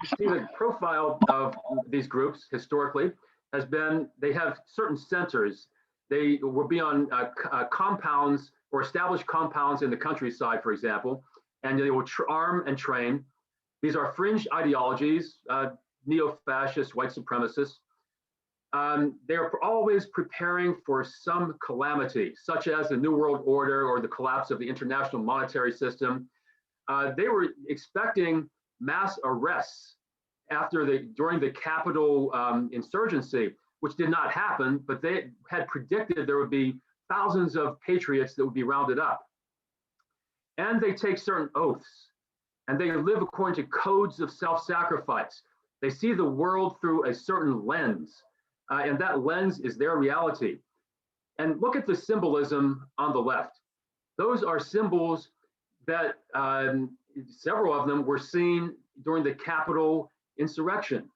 You see the profile of these groups historically has been, they have certain centers. They will be on compounds or established compounds in the countryside, for example, and they will arm and train. These are fringe ideologies, neo-fascist, white supremacists. They are always preparing for some calamity, such as the New World Order or the collapse of the international monetary system. They were expecting mass arrests during the Capitol insurgency, which did not happen, but they had predicted there would be thousands of patriots that would be rounded up. And they take certain oaths, and they live according to codes of self-sacrifice. They see the world through a certain lens, and that lens is their reality. And look at the symbolism on the left. Those are symbols that several of them were seen during the Capitol insurrection.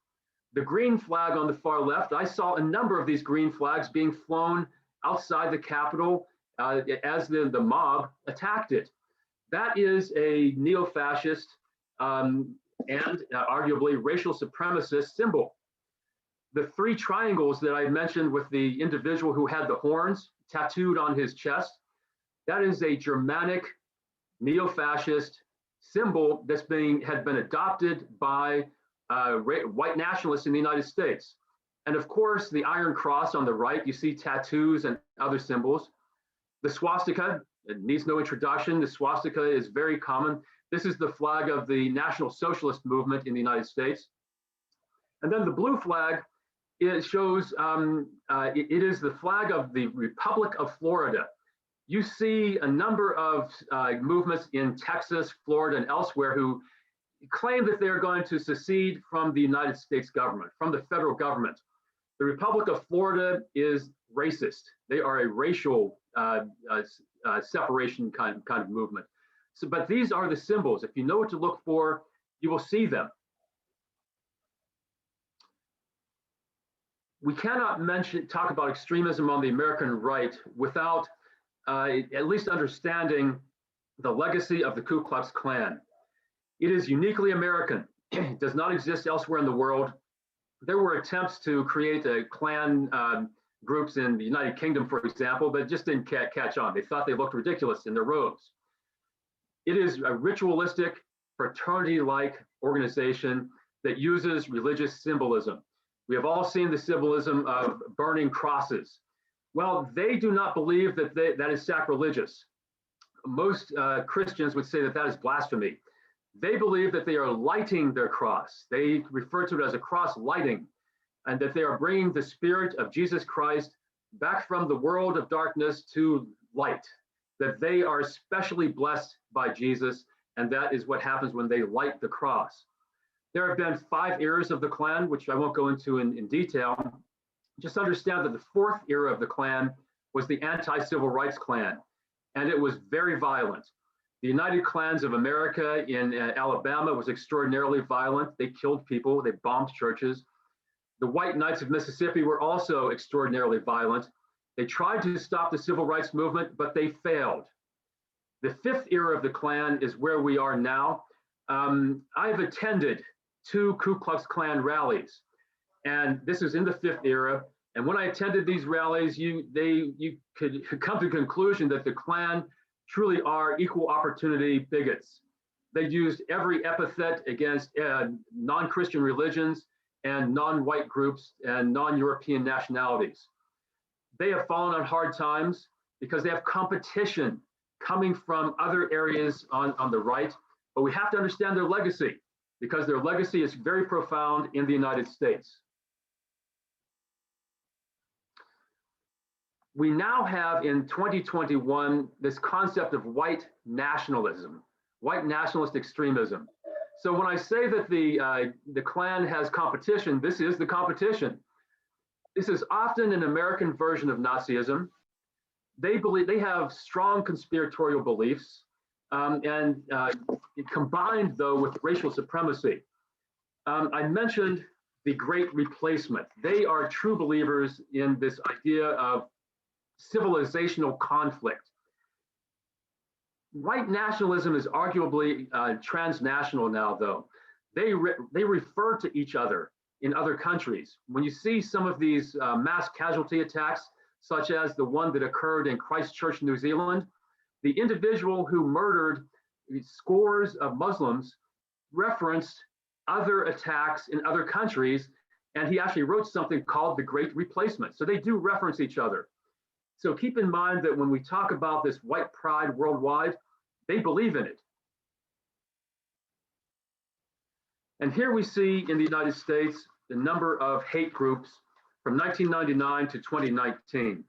The green flag on the far left, I saw a number of these green flags being flown outside the Capitol as the mob attacked it. That is a neo-fascist and arguably racial supremacist symbol. The three triangles that I mentioned with the individual who had the horns tattooed on his chest, that is a Germanic neo-fascist symbol that's had been adopted by white nationalists in the United States. And of course, the Iron Cross on the right, you see tattoos and other symbols. The swastika, it needs no introduction. The swastika is very common. This is the flag of the National Socialist Movement in the United States. And then the blue flag, it shows, it is the flag of the Republic of Florida. You see a number of movements in Texas, Florida, and elsewhere who claim that they are going to secede from the United States government, from the federal government. The Republic of Florida is racist. They are a racial separation kind of movement. So, but these are the symbols. If you know what to look for, you will see them. We cannot talk about extremism on the American right without at least understanding the legacy of the Ku Klux Klan. It is uniquely American. It does not exist elsewhere in the world. There were attempts to create a Klan groups in the United Kingdom, for example, but it just didn't catch on. They thought they looked ridiculous in their robes. It is a ritualistic, fraternity-like organization that uses religious symbolism. We have all seen the symbolism of burning crosses. Well, they do not believe that that is sacrilegious. Most Christians would say that that is blasphemy. They believe that they are lighting their cross. They refer to it as a cross lighting, and that they are bringing the spirit of Jesus Christ back from the world of darkness to light, that they are especially blessed by Jesus, and that is what happens when they light the cross. There have been 5 eras of the Klan, which I won't go into in detail. Just understand that the 4th era of the Klan was the anti-civil rights Klan, and it was very violent. The United Klans of America in Alabama was extraordinarily violent. They killed people, they bombed churches. The White Knights of Mississippi were also extraordinarily violent. They tried to stop the civil rights movement, but they failed. The 5th era of the Klan is where we are now. I've attended 2 Ku Klux Klan rallies, and this is in the 5th era. And when I attended these rallies, you could come to the conclusion that the Klan truly are equal opportunity bigots. They used every epithet against non-Christian religions and non-white groups and non-European nationalities. They have fallen on hard times because they have competition coming from other areas on the right, but we have to understand their legacy because their legacy is very profound in the United States. We now have in 2021 this concept of white nationalism, white nationalist extremism. So when I say that the Klan has competition, this is the competition. This is often an American version of Nazism. They have strong conspiratorial beliefs, and combined though with racial supremacy. I mentioned the Great Replacement. They are true believers in this idea of civilizational conflict. White nationalism is arguably transnational now, though. They refer to each other in other countries. When you see some of these mass casualty attacks, such as the one that occurred in Christchurch, New Zealand, the individual who murdered scores of Muslims referenced other attacks in other countries, and he actually wrote something called the Great Replacement. So they do reference each other. So keep in mind that when we talk about this white pride worldwide, they believe in it. And here we see in the United States the number of hate groups from 1999 to 2019.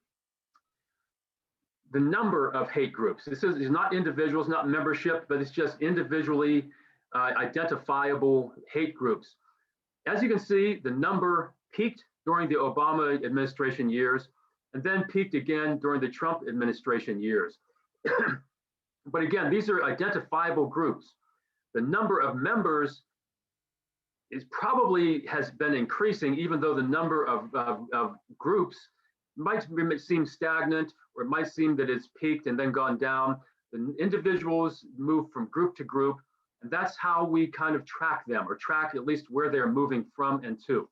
The number of hate groups. This is not individuals, not membership, but it's just individually identifiable hate groups. As you can see, the number peaked during the Obama administration years and then peaked again during the Trump administration years. But again, these are identifiable groups. The number of members has been increasing, even though the number of groups might seem stagnant, or it might seem that it's peaked and then gone down. The individuals move from group to group, and that's how we kind of track them, or track at least where they're moving from and to.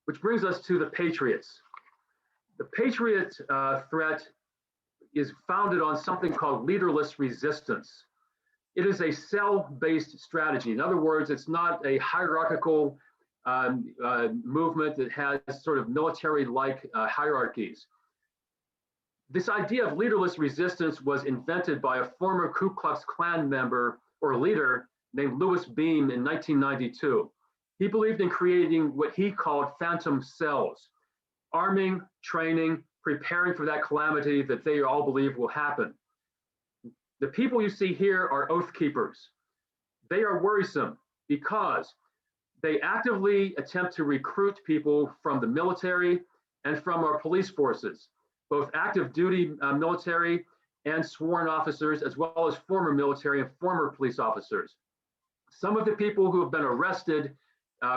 Which brings us to the Patriots. The Patriot threat is founded on something called leaderless resistance. It is a cell-based strategy. In other words, it's not a hierarchical movement that has sort of military-like hierarchies. This idea of leaderless resistance was invented by a former Ku Klux Klan member or leader named Louis Beam in 1992. He believed in creating what he called phantom cells, arming, training, preparing for that calamity that they all believe will happen. The people you see here are oath keepers. They are worrisome because they actively attempt to recruit people from the military and from our police forces, both active duty military and sworn officers, as well as former military and former police officers. Some of the people who have been arrested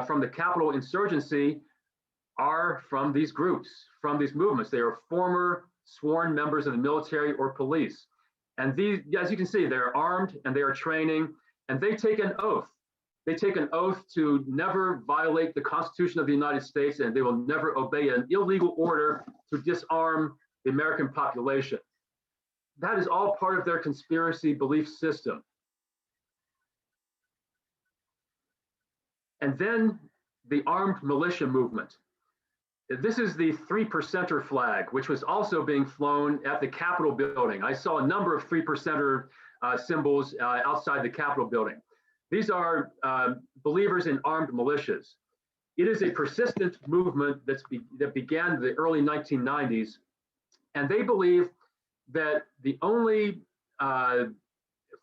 from the Capitol insurgency are from these groups, from these movements. They are former sworn members of the military or police. And these, as you can see, they're armed and they are training, and they take an oath. They take an oath to never violate the Constitution of the United States, and they will never obey an illegal order to disarm the American population. That is all part of their conspiracy belief system. And then the armed militia movement. This is the 3%er flag, which was also being flown at the Capitol building. I saw a number of 3%er symbols outside the Capitol building. These are believers in armed militias. It is a persistent movement that began in the early 1990s, and they believe that the only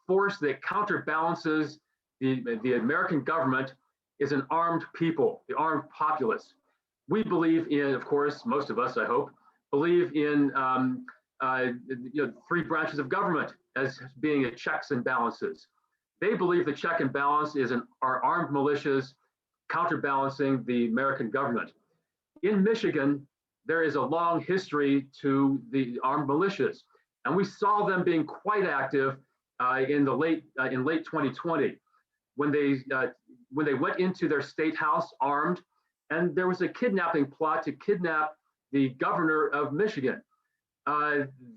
force that counterbalances the American government is an armed people, the armed populace. We believe in, of course, most of us, I hope, believe in three branches of government as being a checks and balances. They believe the check and balance is our armed militias counterbalancing the American government. In Michigan, there is a long history to the armed militias, and we saw them being quite active in late 2020 when they went into their state house armed. And there was a kidnapping plot to kidnap the governor of Michigan.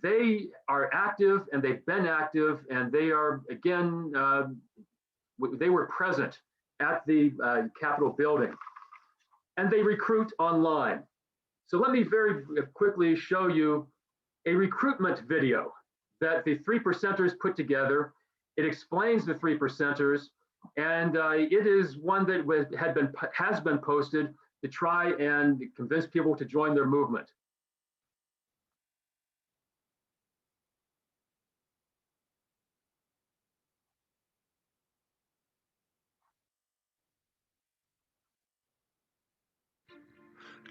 They are active, and they've been active, and they are, again, they were present at the Capitol building. And they recruit online. So let me very quickly show you a recruitment video that the 3%ers put together. It explains the 3%ers. And it is one that has been posted to try and convince people to join their movement.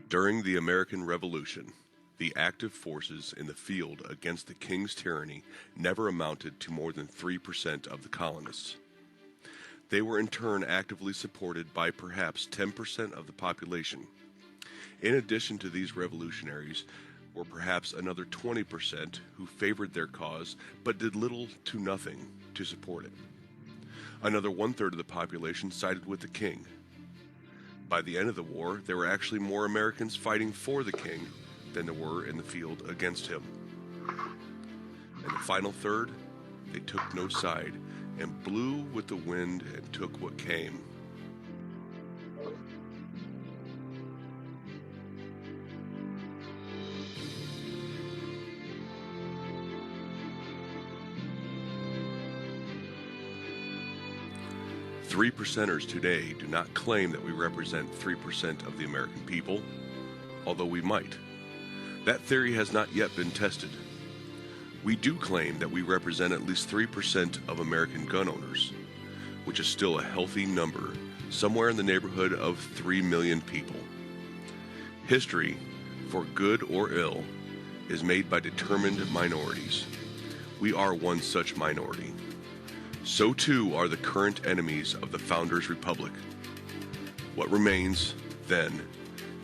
During the American Revolution, the active forces in the field against the king's tyranny never amounted to more than 3% of the colonists. They were in turn actively supported by perhaps 10% of the population. In addition to these revolutionaries were perhaps another 20% who favored their cause but did little to nothing to support it. Another 1/3 of the population sided with the king. By the end of the war, there were actually more Americans fighting for the king than there were in the field against him. And the final third, they took no side and blew with the wind and took what came. Three percenters today do not claim that we represent 3% of the American people, although we might. That theory has not yet been tested. We do claim that we represent at least 3% of American gun owners, which is still a healthy number, somewhere in the neighborhood of 3 million people. History, for good or ill, is made by determined minorities. We are one such minority. So too are the current enemies of the Founders' Republic. What remains, then,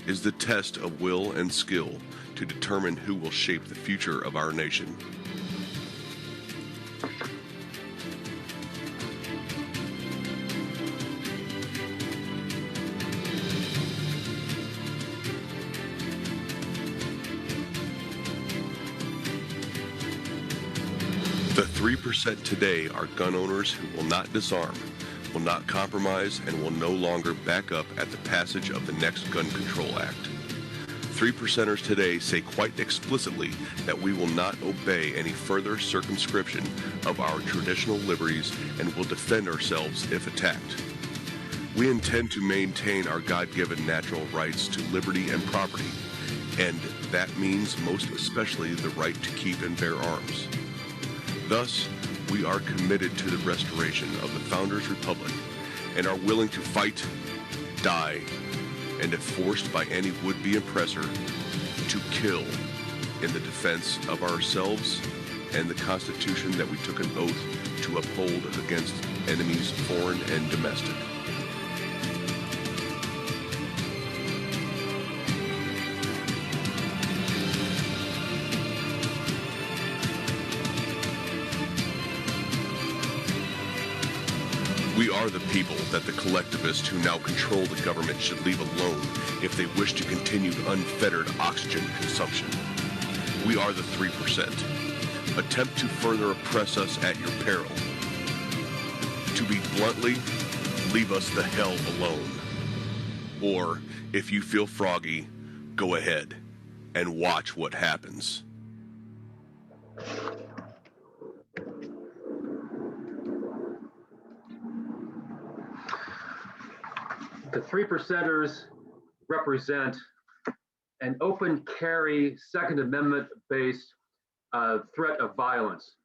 is the test of will and skill to determine who will shape the future of our nation. The 3% today are gun owners who will not disarm, will not compromise, and will no longer back up at the passage of the next Gun Control Act. 3%ers today say quite explicitly that we will not obey any further circumscription of our traditional liberties and will defend ourselves if attacked. We intend to maintain our God-given natural rights to liberty and property, and that means most especially the right to keep and bear arms. Thus, we are committed to the restoration of the Founders' Republic and are willing to fight, die, and if forced by any would-be oppressor, to kill in the defense of ourselves and the Constitution that we took an oath to uphold against enemies foreign and domestic. We are the people that the collectivists who now control the government should leave alone if they wish to continue unfettered oxygen consumption. We are the 3%. Attempt to further oppress us at your peril. To be bluntly, leave us the hell alone. Or, if you feel froggy, go ahead and watch what happens. The 3%ers represent an open carry, Second Amendment-based threat of violence.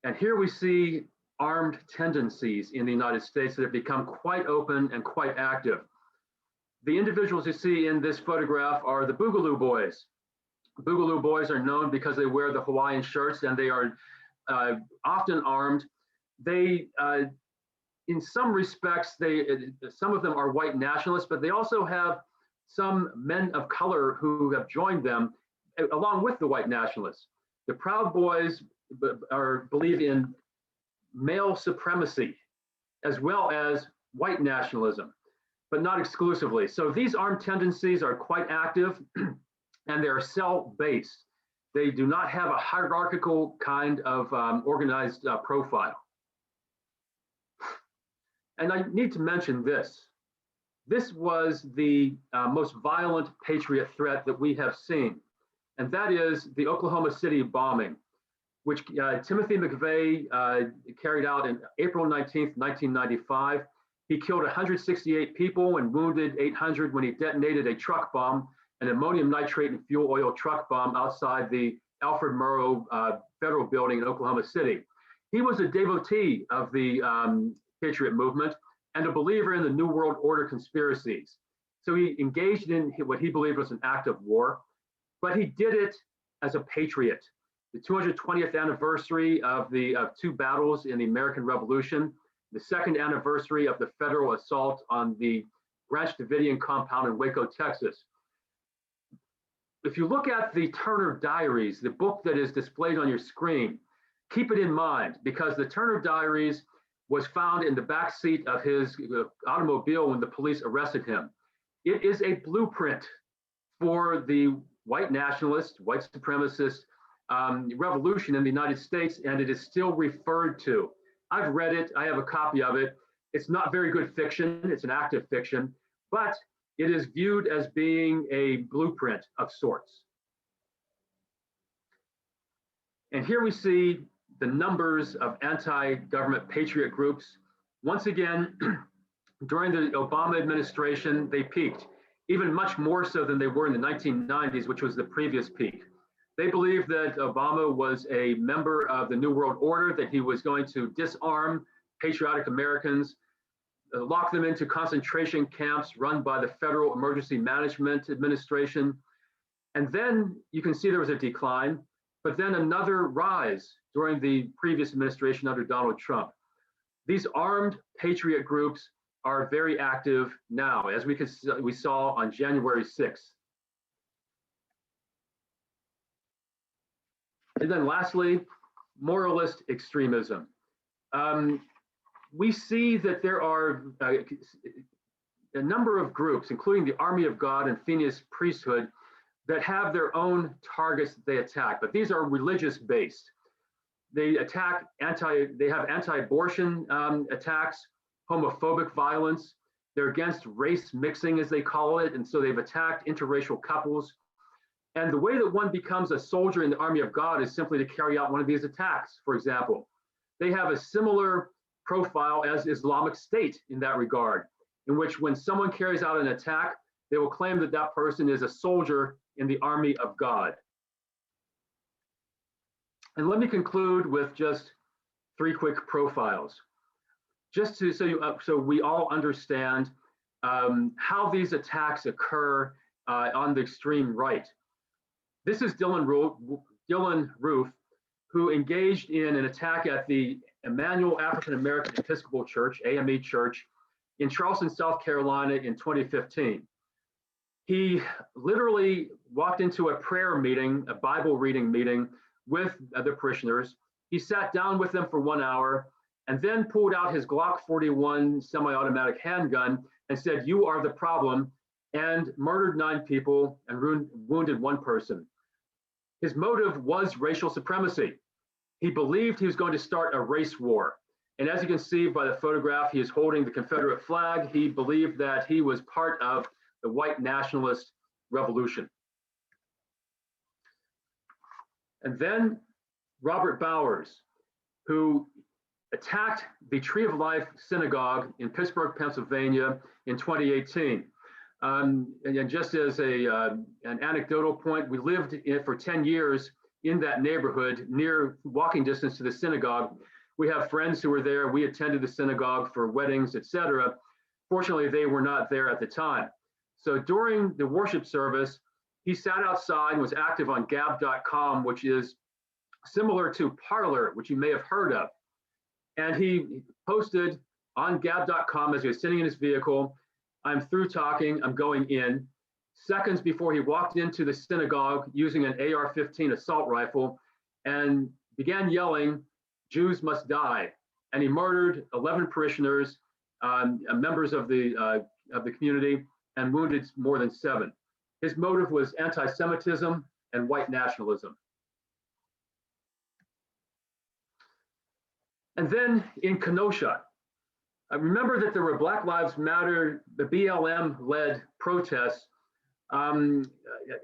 And here we see armed tendencies in the United States that have become quite open and quite active. The individuals you see in this photograph are the Boogaloo Boys. Boogaloo Boys are known because they wear the Hawaiian shirts and they are often armed. They in some respects, some of them are white nationalists, but they also have some men of color who have joined them along with the white nationalists. The Proud Boys believe in male supremacy as well as white nationalism, but not exclusively. So these armed tendencies are quite active and they're cell-based. They do not have a hierarchical kind of organized profile. And I need to mention this. This was the most violent patriot threat that we have seen, and that is the Oklahoma City bombing, which Timothy McVeigh carried out in April 19th, 1995. He killed 168 people and wounded 800 when he detonated a truck bomb, an ammonium nitrate and fuel oil truck bomb outside the Alfred Murrow Federal Building in Oklahoma City. He was a devotee of the Patriot movement and a believer in the New World Order conspiracies. So he engaged in what he believed was an act of war, but he did it as a patriot. The 220th anniversary of the two battles in the American Revolution, the second anniversary of the federal assault on the Branch Davidian compound in Waco, Texas. If you look at the Turner Diaries, the book that is displayed on your screen, keep it in mind because the Turner Diaries was found in the back seat of his automobile when the police arrested him. It is a blueprint for the white nationalist, white supremacist revolution in the United States, and it is still referred to. I've read it, I have a copy of it. It's not very good fiction, it's an active fiction, but it is viewed as being a blueprint of sorts. And here we see the numbers of anti-government patriot groups. Once again, during the Obama administration, they peaked, even much more so than they were in the 1990s, which was the previous peak. They believed that Obama was a member of the New World Order, that he was going to disarm patriotic Americans, lock them into concentration camps run by the Federal Emergency Management Administration. And then you can see there was a decline, but then another rise during the previous administration under Donald Trump. These armed patriot groups are very active now, as we saw on January 6th. And then lastly, moralist extremism. We see that there are a number of groups, including the Army of God and Phineas priesthood, that have their own targets that they attack, but these are religious based. They attack they have anti-abortion attacks, homophobic violence. They're against race mixing, as they call it, and so they've attacked interracial couples. And the way that one becomes a soldier in the Army of God is simply to carry out one of these attacks, for example. They have a similar profile as Islamic State in that regard, in which when someone carries out an attack, they will claim that that person is a soldier in the Army of God. And let me conclude with just 3 quick profiles, just to so we all understand how these attacks occur on the extreme right. This is Dylan Roof, who engaged in an attack at the Emmanuel African American Episcopal Church, AME Church, in Charleston, South Carolina in 2015. He literally walked into a prayer meeting, a Bible reading meeting with the parishioners. He sat down with them for 1 hour and then pulled out his Glock 41 semi-automatic handgun and said, "You are the problem," and murdered 9 people and wounded 1 person. His motive was racial supremacy. He believed he was going to start a race war. And as you can see by the photograph, he is holding the Confederate flag. He believed that he was part of the white nationalist revolution. And then Robert Bowers, who attacked the Tree of Life Synagogue in Pittsburgh, Pennsylvania in 2018. And just as an anecdotal point, we lived for 10 years in that neighborhood, near walking distance to the synagogue. We have friends who were there. We attended the synagogue for weddings, etc. Fortunately, they were not there at the time. So during the worship service, he sat outside and was active on gab.com, which is similar to Parler, which you may have heard of. And he posted on gab.com as he was sitting in his vehicle, "I'm through talking, I'm going in." Seconds before he walked into the synagogue using an AR-15 assault rifle and began yelling, "Jews must die." And he murdered 11 parishioners, members of the community, and wounded more than 7. His motive was anti-Semitism and white nationalism. And then in Kenosha, I remember that there were Black Lives Matter, the BLM-led protests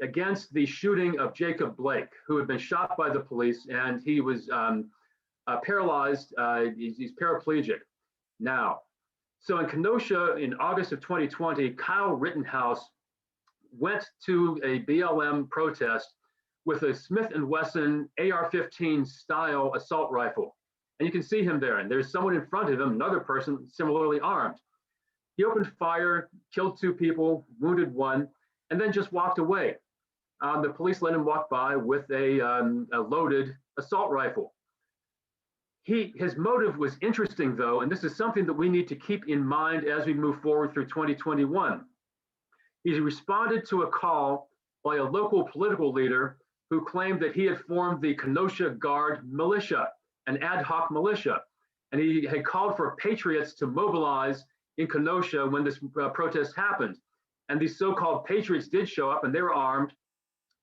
against the shooting of Jacob Blake, who had been shot by the police, and he was paralyzed. He's paraplegic now. So in Kenosha, in August of 2020, Kyle Rittenhouse went to a BLM protest with a Smith & Wesson AR-15 style assault rifle. And you can see him there, and there's someone in front of him, another person similarly armed. He opened fire, killed 2 people, wounded 1, and then just walked away. The police let him walk by with a loaded assault rifle. His motive was interesting, though, and this is something that we need to keep in mind as we move forward through 2021. He responded to a call by a local political leader who claimed that he had formed the Kenosha Guard militia, an ad hoc militia, and he had called for patriots to mobilize in Kenosha when this protest happened. And these so-called patriots did show up, and they were armed,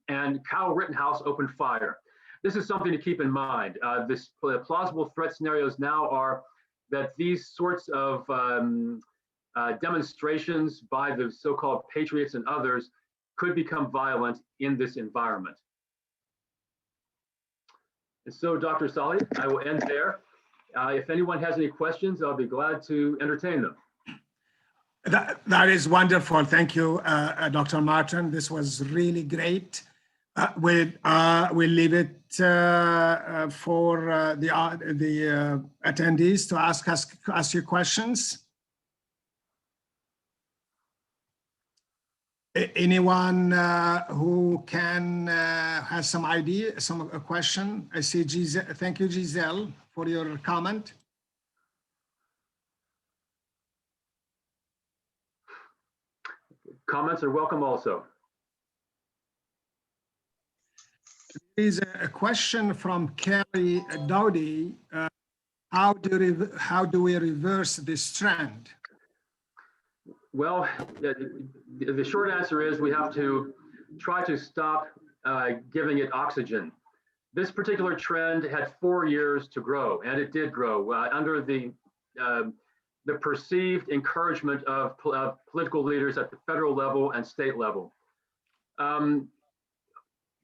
and Kyle Rittenhouse opened fire. This is something to keep in mind. This plausible threat scenarios now are that these sorts of demonstrations by the so-called patriots and others could become violent in this environment. And so, Dr. Salih, I will end there. If anyone has any questions, I'll be glad to entertain them. That is wonderful. Thank you, Dr. Martin. This was really great. We'll leave it for the attendees to ask you questions. Anyone who can has some idea, a question? I see Giselle. Thank you, Giselle, for your comment. Comments are welcome also. There is a question from Kerry Dowdy. How do we reverse this trend? Well, the short answer is we have to try to stop giving it oxygen. This particular trend had 4 years to grow, and it did grow under the perceived encouragement of political leaders at the federal level and state level.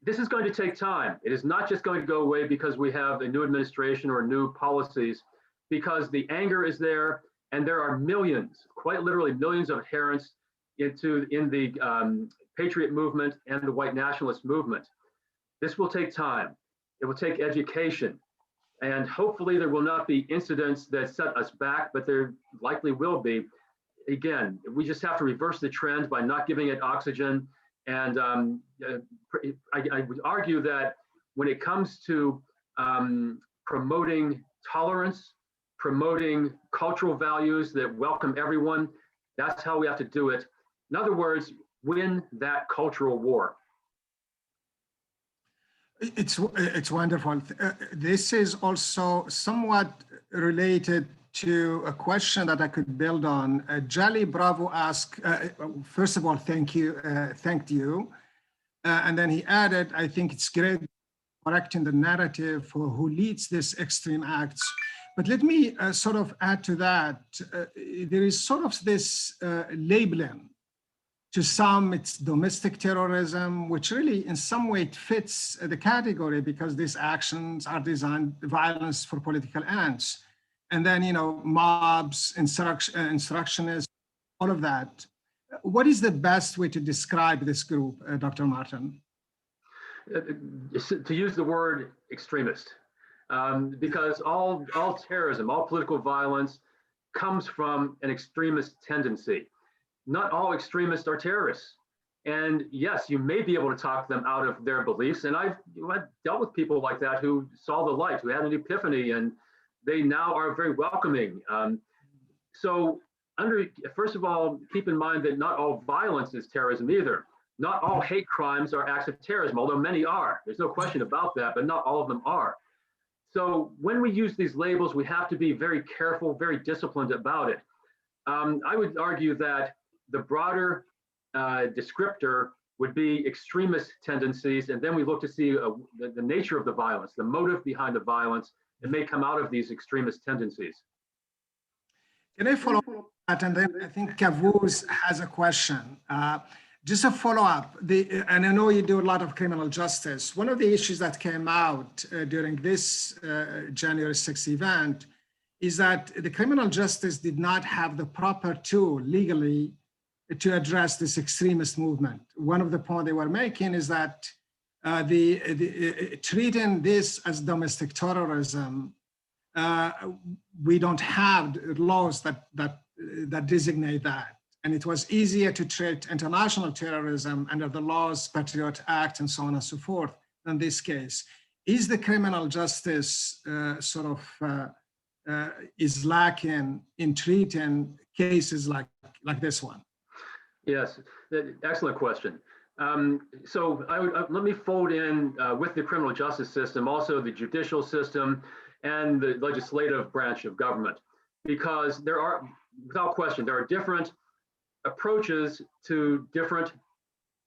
This is going to take time. It is not just going to go away because we have a new administration or new policies, because the anger is there, and there are millions, quite literally millions of adherents in the patriot movement and the white nationalist movement. This will take time. It will take education. And hopefully there will not be incidents that set us back, but there likely will be. Again, we just have to reverse the trend by not giving it oxygen. And I would argue that when it comes to promoting tolerance, promoting cultural values that welcome everyone, that's how we have to do it. In other words, win that cultural war. It's wonderful. This is also somewhat related to a question that I could build on. Jali Bravo asked, first of all, thanked you. And then he added, I think it's great correcting the narrative for who leads these extreme acts. But let me sort of add to that. There is sort of this labeling. To some, it's domestic terrorism, which really in some way it fits the category because these actions are designed violence for political ends. And then, you know, mobs, insurrectionists, all of that. What is the best way to describe this group, Dr. Martin? To use the word extremist, because all terrorism, all political violence comes from an extremist tendency. Not all extremists are terrorists. And yes, you may be able to talk them out of their beliefs. And I've dealt with people like that who saw the light, who had an epiphany, and they now are very welcoming. So first of all, keep in mind that not all violence is terrorism either. Not all hate crimes are acts of terrorism, although many are. There's no question about that, but not all of them are. So when we use these labels, we have to be very careful, very disciplined about it. I would argue that the broader descriptor would be extremist tendencies, and then we look to see the nature of the violence, the motive behind the violence that may come out of these extremist tendencies. Can I follow up that? And then I think Kavuz has a question. Just a follow-up, and I know you do a lot of criminal justice. One of the issues that came out during this January 6th event is that the criminal justice did not have the proper tool legally to address this extremist movement. One of the points they were making is that treating this as domestic terrorism, we don't have laws that that designate that. And it was easier to treat international terrorism under the laws, Patriot Act, and so on and so forth than this case. Is the criminal justice is lacking in treating cases like this one? Yes, excellent question. So let me fold in with the criminal justice system, also the judicial system and the legislative branch of government, because there are, without question, there are different approaches to different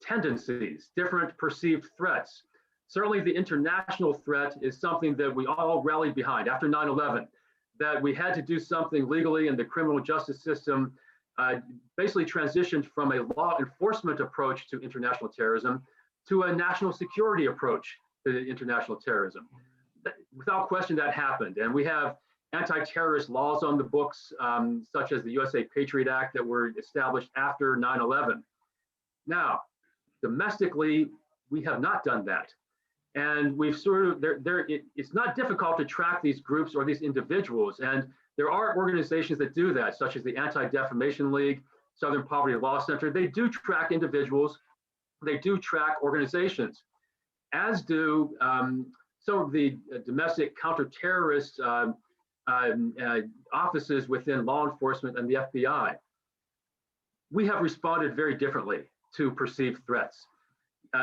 tendencies, different perceived threats. Certainly the international threat is something that we all rallied behind after 9/11, that we had to do something legally, and the criminal justice system basically transitioned from a law enforcement approach to international terrorism to a national security approach to international terrorism. Without question, that happened. And we have anti-terrorist laws on the books, such as the USA Patriot Act, that were established after 9/11. Now, domestically, we have not done that. And we've sort of, it's not difficult to track these groups or these individuals. And there are organizations that do that, such as the Anti-Defamation League, Southern Poverty Law Center. They do track individuals. They do track organizations, as do some of the domestic counterterrorist offices within law enforcement and the FBI. We have responded very differently to perceived threats.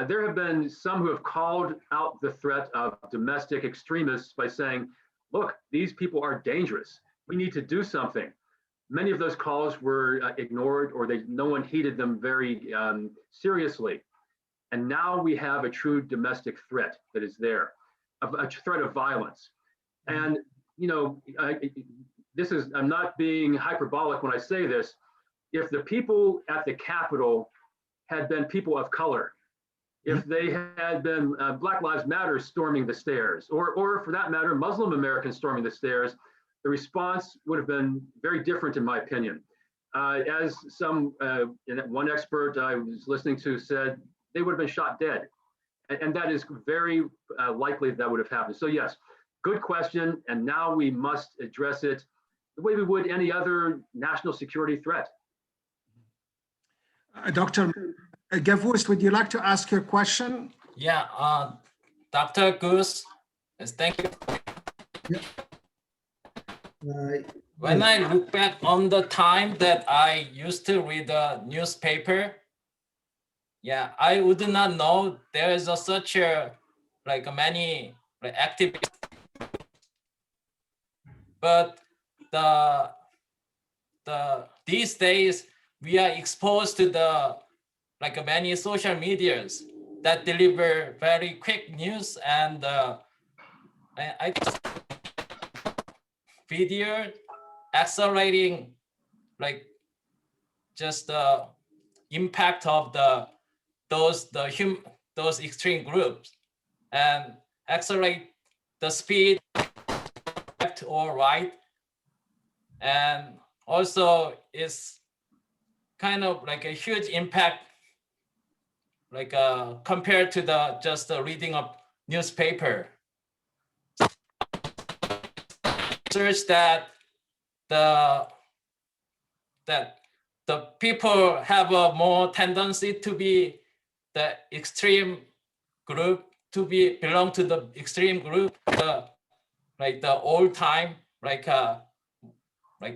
There have been some who have called out the threat of domestic extremists by saying, look, these people are dangerous. We need to do something. Many of those calls were ignored, or no one heeded them very seriously. And now we have a true domestic threat that is there, a threat of violence. And, you know, I'm not being hyperbolic when I say this. If the people at the Capitol had been people of color, if they had been Black Lives Matter storming the stairs, or for that matter, Muslim Americans storming the stairs, the response would have been very different, in my opinion. As one expert I was listening to said, they would have been shot dead. And that is very likely that would have happened. So yes, good question. And now we must address it the way we would any other national security threat. Dr. Gavus, would you like to ask your question? Yeah, Dr. Goose, thank you. Yeah. When I look back on the time that I used to read a newspaper, yeah, I would not know there is such a many activists. But these days we are exposed to the many social medias that deliver very quick news, and I video accelerating just the impact of those extreme groups, and accelerate the speed left or right, and also it's kind of a huge impact compared to just the reading of newspaper. Research that the people have a more tendency to be the extreme group, to belong to the extreme group, the old time,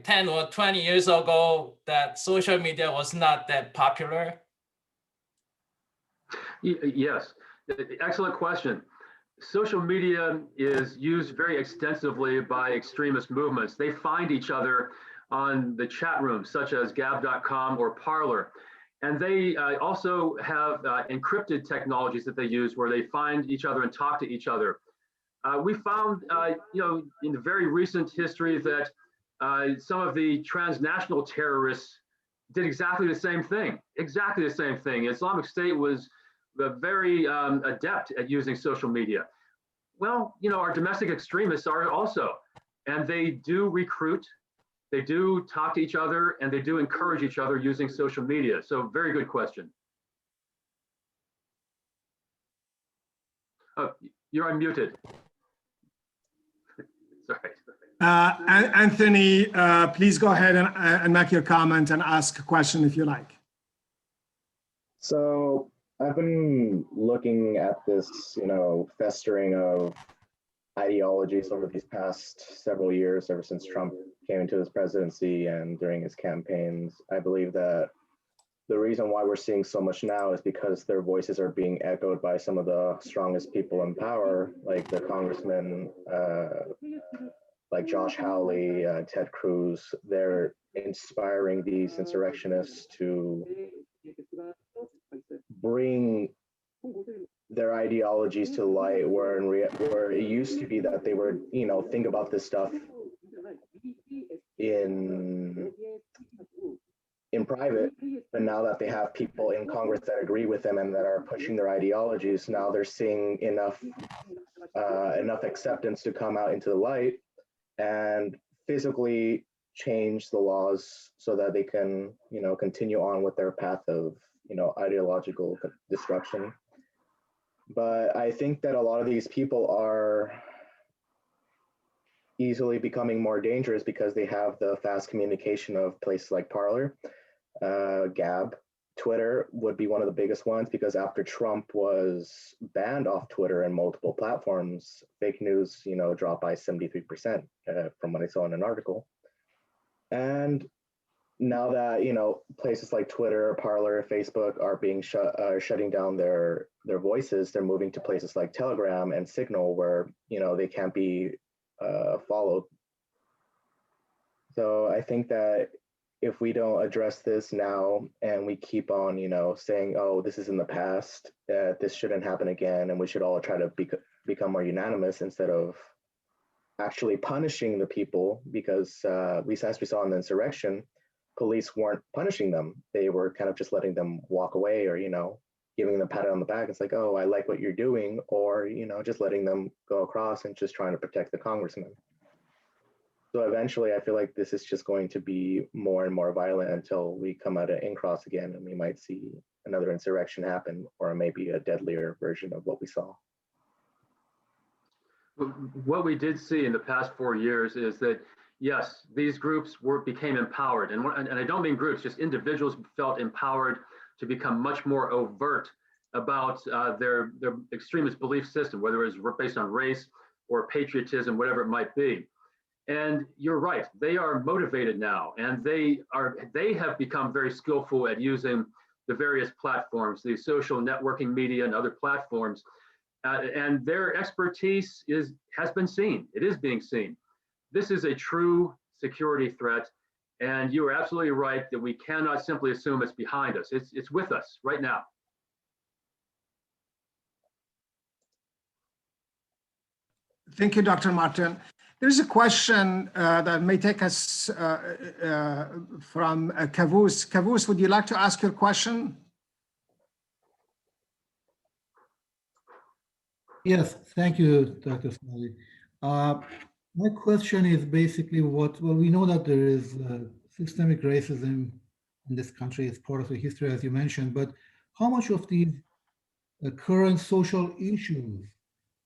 10 or 20 years ago, that social media was not that popular. Yes, excellent question. Social media is used very extensively by extremist movements. They find each other on the chat rooms, such as gab.com or Parler. And they also have encrypted technologies that they use where they find each other and talk to each other. We found, in the very recent history that some of the transnational terrorists did exactly the same thing, Islamic State was very adept at using social media. Well, our domestic extremists are also, and they do recruit, they do talk to each other, and they do encourage each other using social media. So very good question. Oh, you're unmuted. Sorry. Anthony, please go ahead and make your comment and ask a question if you like. So I've been looking at this, festering of ideologies over these past several years, ever since Trump came into his presidency and during his campaigns. I believe that the reason why we're seeing so much now is because their voices are being echoed by some of the strongest people in power, like the congressmen, like Josh Hawley, Ted Cruz. They're inspiring these insurrectionists to bring their ideologies to light, where it used to be that they were, think about this stuff in private, but now that they have people in Congress that agree with them and that are pushing their ideologies, now they're seeing enough acceptance to come out into the light and physically change the laws so that they can, continue on with their path of, ideological destruction. But I think that a lot of these people are easily becoming more dangerous because they have the fast communication of places like Parler, Gab. Twitter would be one of the biggest ones because after Trump was banned off Twitter and multiple platforms, fake news, dropped by 73% from what I saw in an article. And now that, places like Twitter, Parler, Facebook are being shutting down their voices, they're moving to places like Telegram and Signal where, they can't be followed. So I think that if we don't address this now and we keep on, saying, oh, this is in the past, this shouldn't happen again, and we should all try to become more unanimous instead of actually punishing the people, because at least as we saw in the insurrection, police weren't punishing them. They were kind of just letting them walk away or, giving them a pat on the back. It's like, oh, I like what you're doing, or, just letting them go across and just trying to protect the congressman. So eventually I feel like this is just going to be more and more violent until we come out of Incross again, and we might see another insurrection happen, or maybe a deadlier version of what we saw. What we did see in the past 4 years is that, yes, these groups became empowered. And I don't mean groups, just individuals felt empowered to become much more overt about their extremist belief system, whether it was based on race or patriotism, whatever it might be. And you're right, they are motivated now, and they have become very skillful at using the various platforms, the social networking media and other platforms. And their expertise has been seen. It is being seen. This is a true security threat, and you are absolutely right that we cannot simply assume it's behind us. It's with us right now. Thank you, Dr. Martin. There's a question that may take us from Kavus. Kavus, would you like to ask your question? Yes, thank you, Dr. Smalley. My question is basically well, we know that there is systemic racism in this country. It's part of the history, as you mentioned, but how much of these current social issues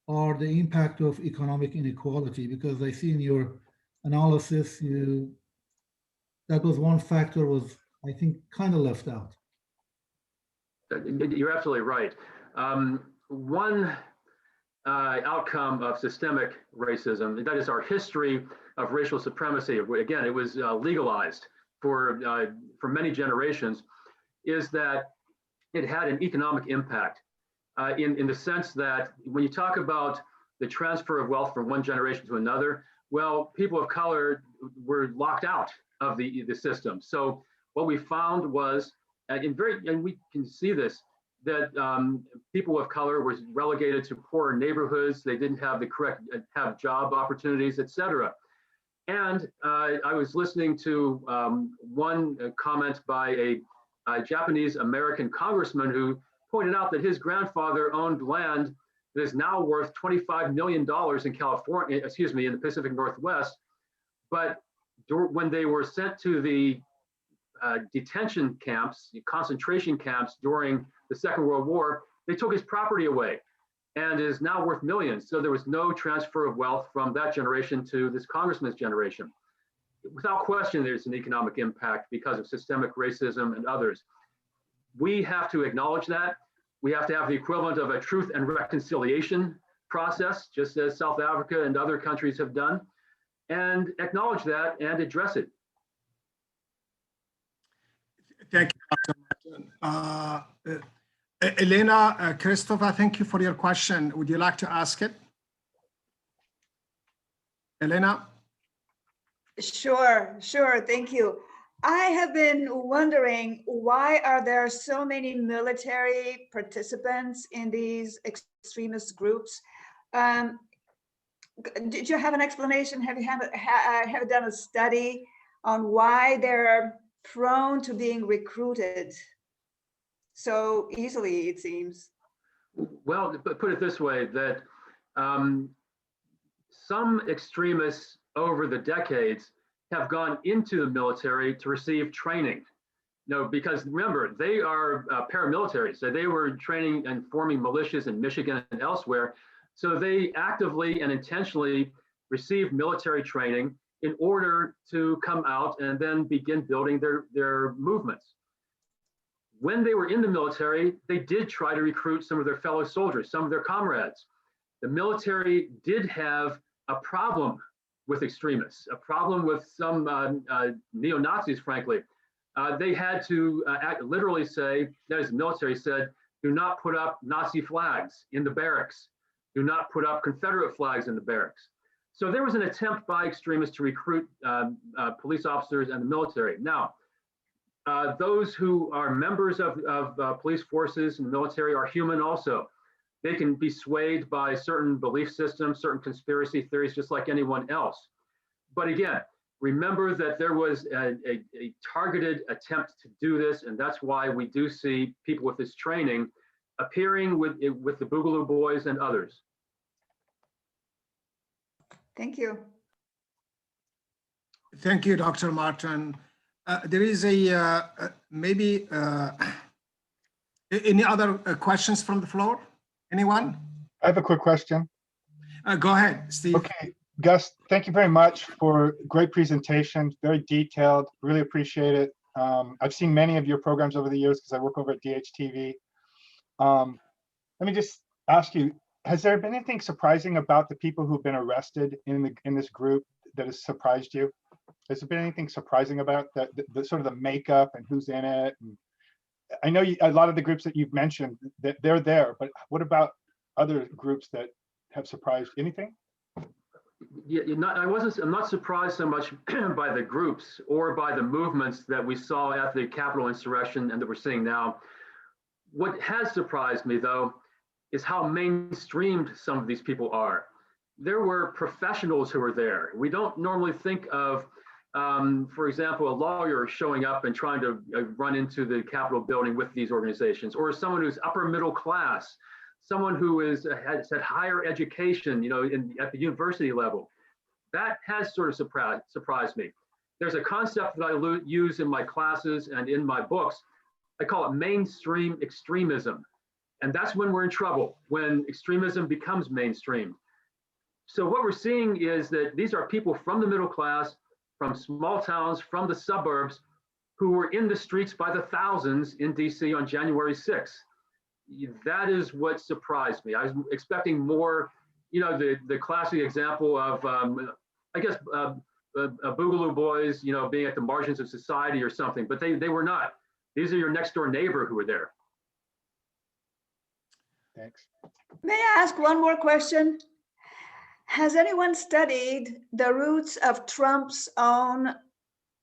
are the impact of economic inequality? Because I see in your analysis, that was one factor was, I think, kind of left out. You're absolutely right. One outcome of systemic racism, that is our history of racial supremacy. Again, it was legalized for many generations, is that it had an economic impact in the sense that when you talk about the transfer of wealth from one generation to another, well, people of color were locked out of the system. So what we found was, and we can see this, that people of color were relegated to poorer neighborhoods. They didn't have the correct job opportunities, et cetera. And I was listening to one comment by a Japanese American congressman who pointed out that his grandfather owned land that is now worth $25 million in California, in the Pacific Northwest. But when they were sent to the detention camps, concentration camps during the Second World War, they took his property away. and is now worth millions. So there was no transfer of wealth from that generation to this congressman's generation. Without question, there's an economic impact because of systemic racism and others. We have to acknowledge that. We have to have the equivalent of a truth and reconciliation process, just as South Africa and other countries have done, and acknowledge that and address it. Thank you, Dr. Martin. Elena, Christopher, thank you for your question. Would you like to ask it? Elena? Sure, thank you. I have been wondering, why are there so many military participants in these extremist groups? Did you have an explanation? Have you done a study on why they're prone to being recruited so easily, it seems? Well, put it this way, that some extremists over the decades have gone into the military to receive training. Because remember, they are paramilitary, so they were training and forming militias in Michigan and elsewhere. So they actively and intentionally received military training in order to come out and then begin building their movements. When they were in the military, they did try to recruit some of their fellow soldiers, some of their comrades. The military did have a problem with extremists, a problem with some neo-Nazis, frankly. They had to literally say, that is, the military said, do not put up Nazi flags in the barracks. Do not put up Confederate flags in the barracks. So there was an attempt by extremists to recruit police officers and the military. Now, those who are members of police forces and the military are human also. They can be swayed by certain belief systems, certain conspiracy theories, just like anyone else. But again, remember that there was a targeted attempt to do this, and that's why we do see people with this training appearing with the Boogaloo Boys and others. Thank you. Thank you, Dr. Martin. There is maybe any other questions from the floor? Anyone? I have a quick question. Go ahead, Steve. Okay, Gus, thank you very much for great presentation, very detailed, really appreciate it. I've seen many of your programs over the years because I work over at DHTV. Let me just ask you, has there been anything surprising about the people who've been arrested in this group that has surprised you? Has there been anything surprising about the sort of the makeup and who's in it? And I know a lot of the groups that you've mentioned, that they're there, but what about other groups that have surprised? Anything? Yeah, I'm not surprised so much by the groups or by the movements that we saw at the Capitol insurrection and that we're seeing now. What has surprised me, though, is how mainstreamed some of these people are. There were professionals who were there. We don't normally think of, for example, a lawyer showing up and trying to run into the Capitol building with these organizations, or someone who's upper middle class, someone who has had higher education, at the university level. That has sort of surprised me. There's a concept that I use in my classes and in my books. I call it mainstream extremism. And that's when we're in trouble, when extremism becomes mainstream. So what we're seeing is that these are people from the middle class, from small towns, from the suburbs, who were in the streets by the thousands in DC on January 6th. That is what surprised me. I was expecting more, the classic example of, Boogaloo Boys, being at the margins of society or something, but they were not. These are your next door neighbor who were there. Thanks. May I ask one more question? Has anyone studied the roots of Trump's own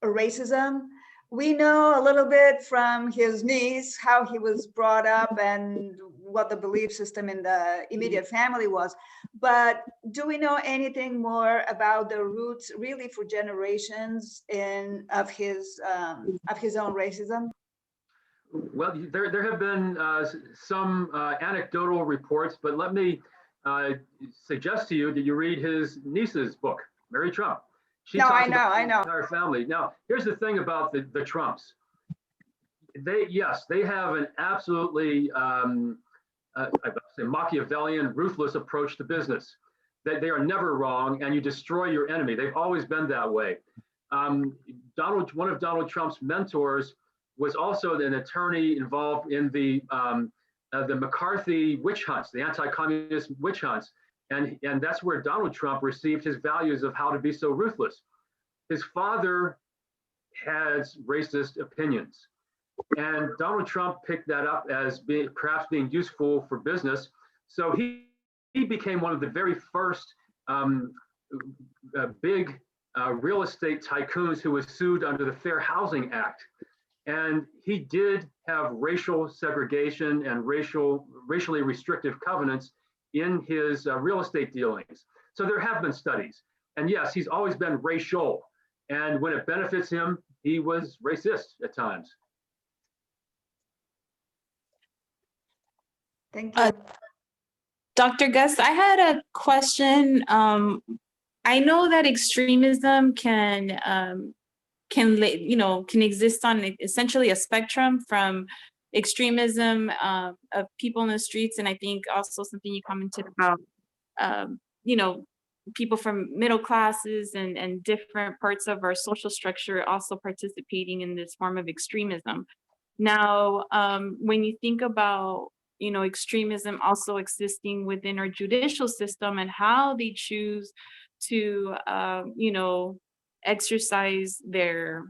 racism? We know a little bit from his niece, how he was brought up and what the belief system in the immediate family was. But do we know anything more about the roots really for generations of his own racism? Well, there have been some anecdotal reports, but let me suggest to you that you read his niece's book, Mary Trump. She talks about the entire family. Now, here's the thing about the Trumps. They have an absolutely I say Machiavellian, ruthless approach to business. They are never wrong, and you destroy your enemy. They've always been that way. One of Donald Trump's mentors was also an attorney involved in the McCarthy witch hunts, the anti-communist witch hunts. And that's where Donald Trump received his values of how to be so ruthless. His father has racist opinions. And Donald Trump picked that up as perhaps being useful for business. So he became one of the very first big real estate tycoons who was sued under the Fair Housing Act. And he did have racial segregation and racially restrictive covenants in his real estate dealings. So there have been studies. And yes, he's always been racial. And when it benefits him, he was racist at times. Thank you. Dr. Gus, I had a question. I know that extremism can exist on essentially a spectrum from extremism of people in the streets, and I think also something you commented about, people from middle classes and different parts of our social structure also participating in this form of extremism. Now, when you think about extremism also existing within our judicial system and how they choose to, exercise their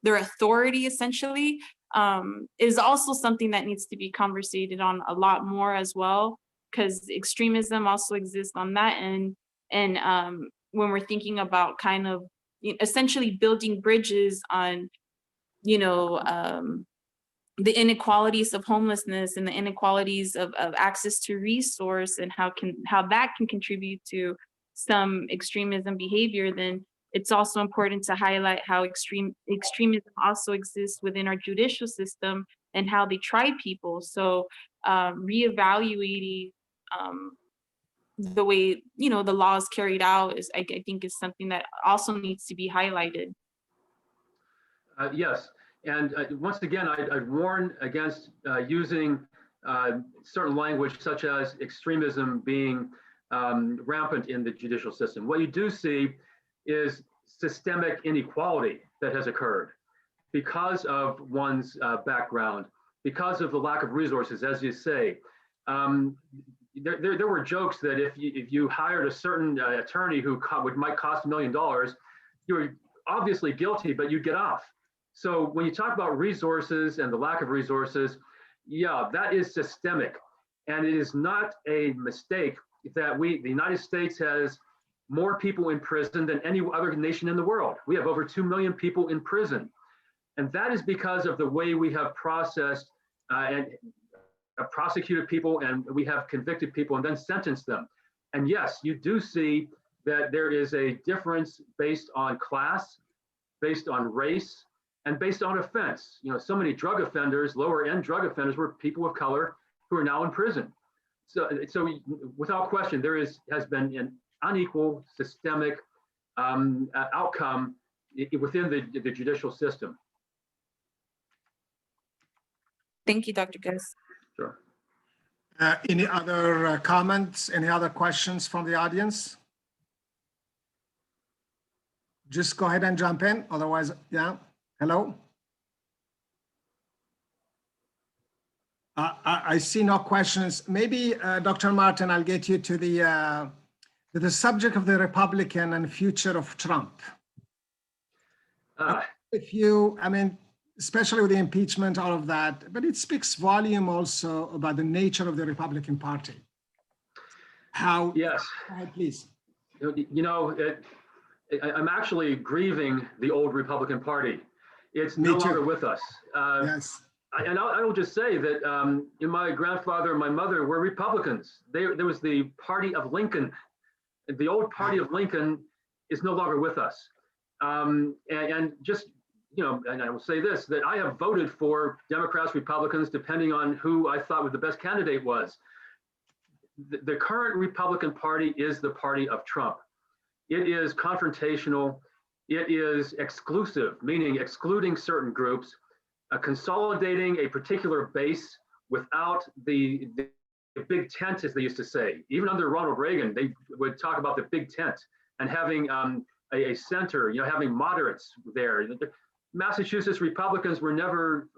authority essentially, is also something that needs to be conversated on a lot more as well, because extremism also exists on that end. And when we're thinking about kind of essentially building bridges on, the inequalities of homelessness and the inequalities of access to resource and how that can contribute to some extremism behavior, then it's also important to highlight how extremism also exists within our judicial system and how they try people. So reevaluating the way the law is carried out is, I think, is something that also needs to be highlighted. Yes. And once again, I'd warn against using certain language such as extremism being rampant in the judicial system. What you do see is systemic inequality that has occurred because of one's background, because of the lack of resources, as you say. There were jokes that if you hired a certain attorney who might cost $1 million, you were obviously guilty, but you'd get off. So when you talk about resources and the lack of resources, yeah, that is systemic. And it is not a mistake that the United States has more people in prison than any other nation in the world. We have over 2 million people in prison. And that is because of the way we have processed and prosecuted people, and we have convicted people and then sentenced them. And yes, you do see that there is a difference based on class, based on race, and based on offense. So many drug offenders, lower end drug offenders, were people of color who are now in prison. So without question, there has been an unequal systemic outcome within the judicial system. Thank you, Dr. Gus. Sure. Any other comments, any other questions from the audience? Just go ahead and jump in, otherwise, yeah. Hello? I see no questions. Maybe, Dr. Martin, I'll get you to the subject of the Republican and future of Trump. Especially with the impeachment, all of that, but it speaks volume also about the nature of the Republican Party. How? Yes. Go ahead, please. I'm actually grieving the old Republican Party. It's no longer with us. Yes. And I will just say that my grandfather and my mother were Republicans. There was the party of Lincoln. The old party of Lincoln is no longer with us. And I will say this, that I have voted for Democrats, Republicans, depending on who I thought the best candidate was. The current Republican Party is the party of Trump. It is confrontational. It is exclusive, meaning excluding certain groups, consolidating a particular base without the big tent, as they used to say. Even under Ronald Reagan, they would talk about the big tent and having a center, having moderates there. Massachusetts Republicans were never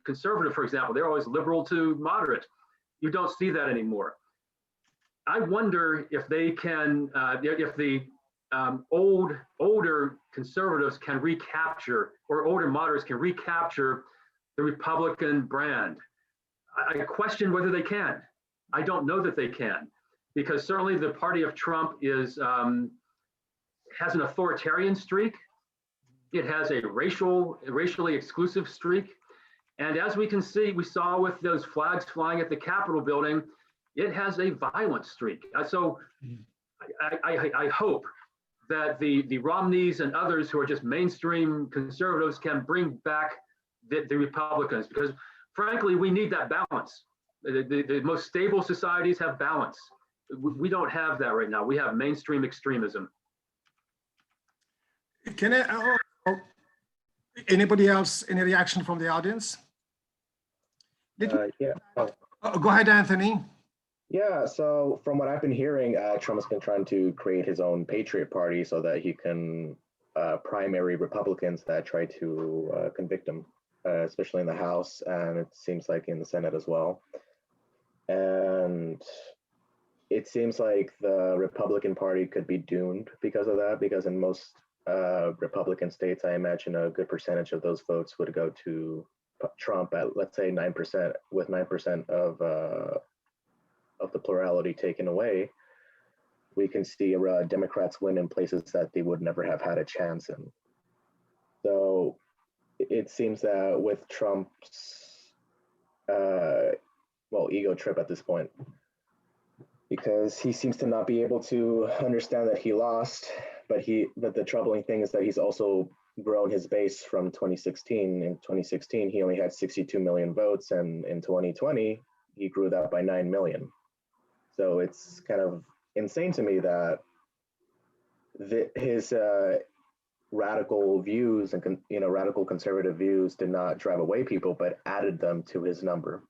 conservative, for example. They're always liberal to moderate. You don't see that anymore. I wonder if they can, if the older conservatives can recapture, or older moderates can recapture the Republican brand. I question whether they can. I don't know that they can, because certainly the party of Trump has an authoritarian streak. It has a racially exclusive streak. And as we can see, we saw with those flags flying at the Capitol building, it has a violent streak. So I hope that the Romneys and others who are just mainstream conservatives can bring back the Republicans, because frankly, we need that balance. The most stable societies have balance. We don't have that right now. We have mainstream extremism. Can anybody else, any reaction from the audience? Yeah. Go ahead, Anthony. Yeah, so from what I've been hearing, Trump's been trying to create his own Patriot Party so that he can primary Republicans that try to convict him, especially in the House, and it seems like in the Senate as well. And it seems like the Republican Party could be doomed because of that, because in most Republican states, I imagine a good percentage of those votes would go to Trump at, let's say, 9%, with 9% of the plurality taken away. We can see Democrats win in places that they would never have had a chance in. So it seems that with Trump's ego trip at this point, because he seems to not be able to understand that he lost, but the troubling thing is that he's also grown his base from 2016. In 2016, he only had 62 million votes, and in 2020, he grew that by 9 million. So it's kind of insane to me that his radical views and radical conservative views did not drive away people, but added them to his number.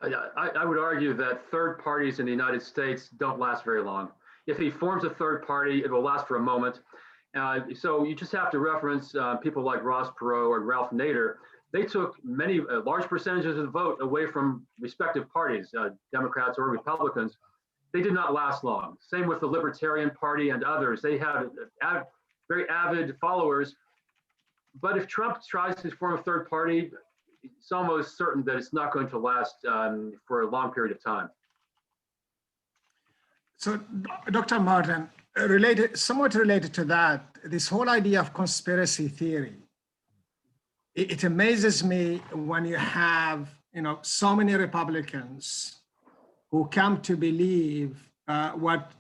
I would argue that third parties in the United States don't last very long. If he forms a third party, it will last for a moment. So you just have to reference people like Ross Perot or Ralph Nader. They took large percentages of the vote away from respective parties, Democrats or Republicans. They did not last long. Same with the Libertarian Party and others. They had very avid followers. But if Trump tries to form a third party, it's almost certain that it's not going to last for a long period of time. So, Dr. Martin, somewhat related to that, this whole idea of conspiracy theory, it amazes me when you have, so many Republicans who come to believe what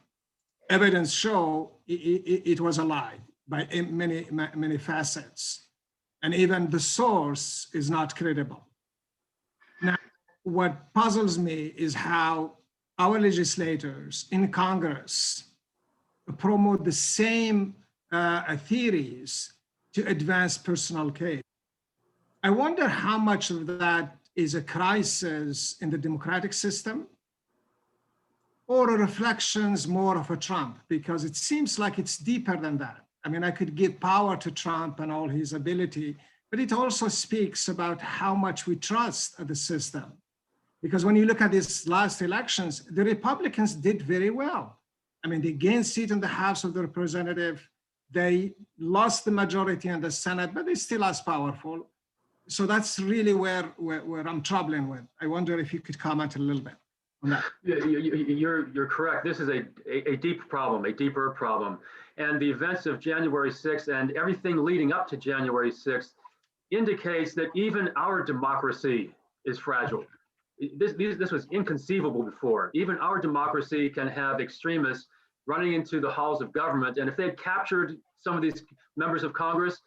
evidence show it was a lie by many facets, and even the source is not credible. Now, what puzzles me is how our legislators in Congress promote the same theories to advance personal gain. I wonder how much of that is a crisis in the democratic system, or a reflections more of a Trump, because it seems like it's deeper than that. I mean, I could give power to Trump and all his ability, but it also speaks about how much we trust the system. Because when you look at these last elections, the Republicans did very well. I mean, they gained seat in the House of the Representatives. They lost the majority in the Senate, but they're still as powerful. So that's really where I'm troubling with. I wonder if you could comment a little bit on that. You're correct. This is a deep problem, a deeper problem. And the events of January 6th and everything leading up to January 6th indicates that even our democracy is fragile. This was inconceivable before. Even our democracy can have extremists running into the halls of government. And if they had captured some of these members of Congress,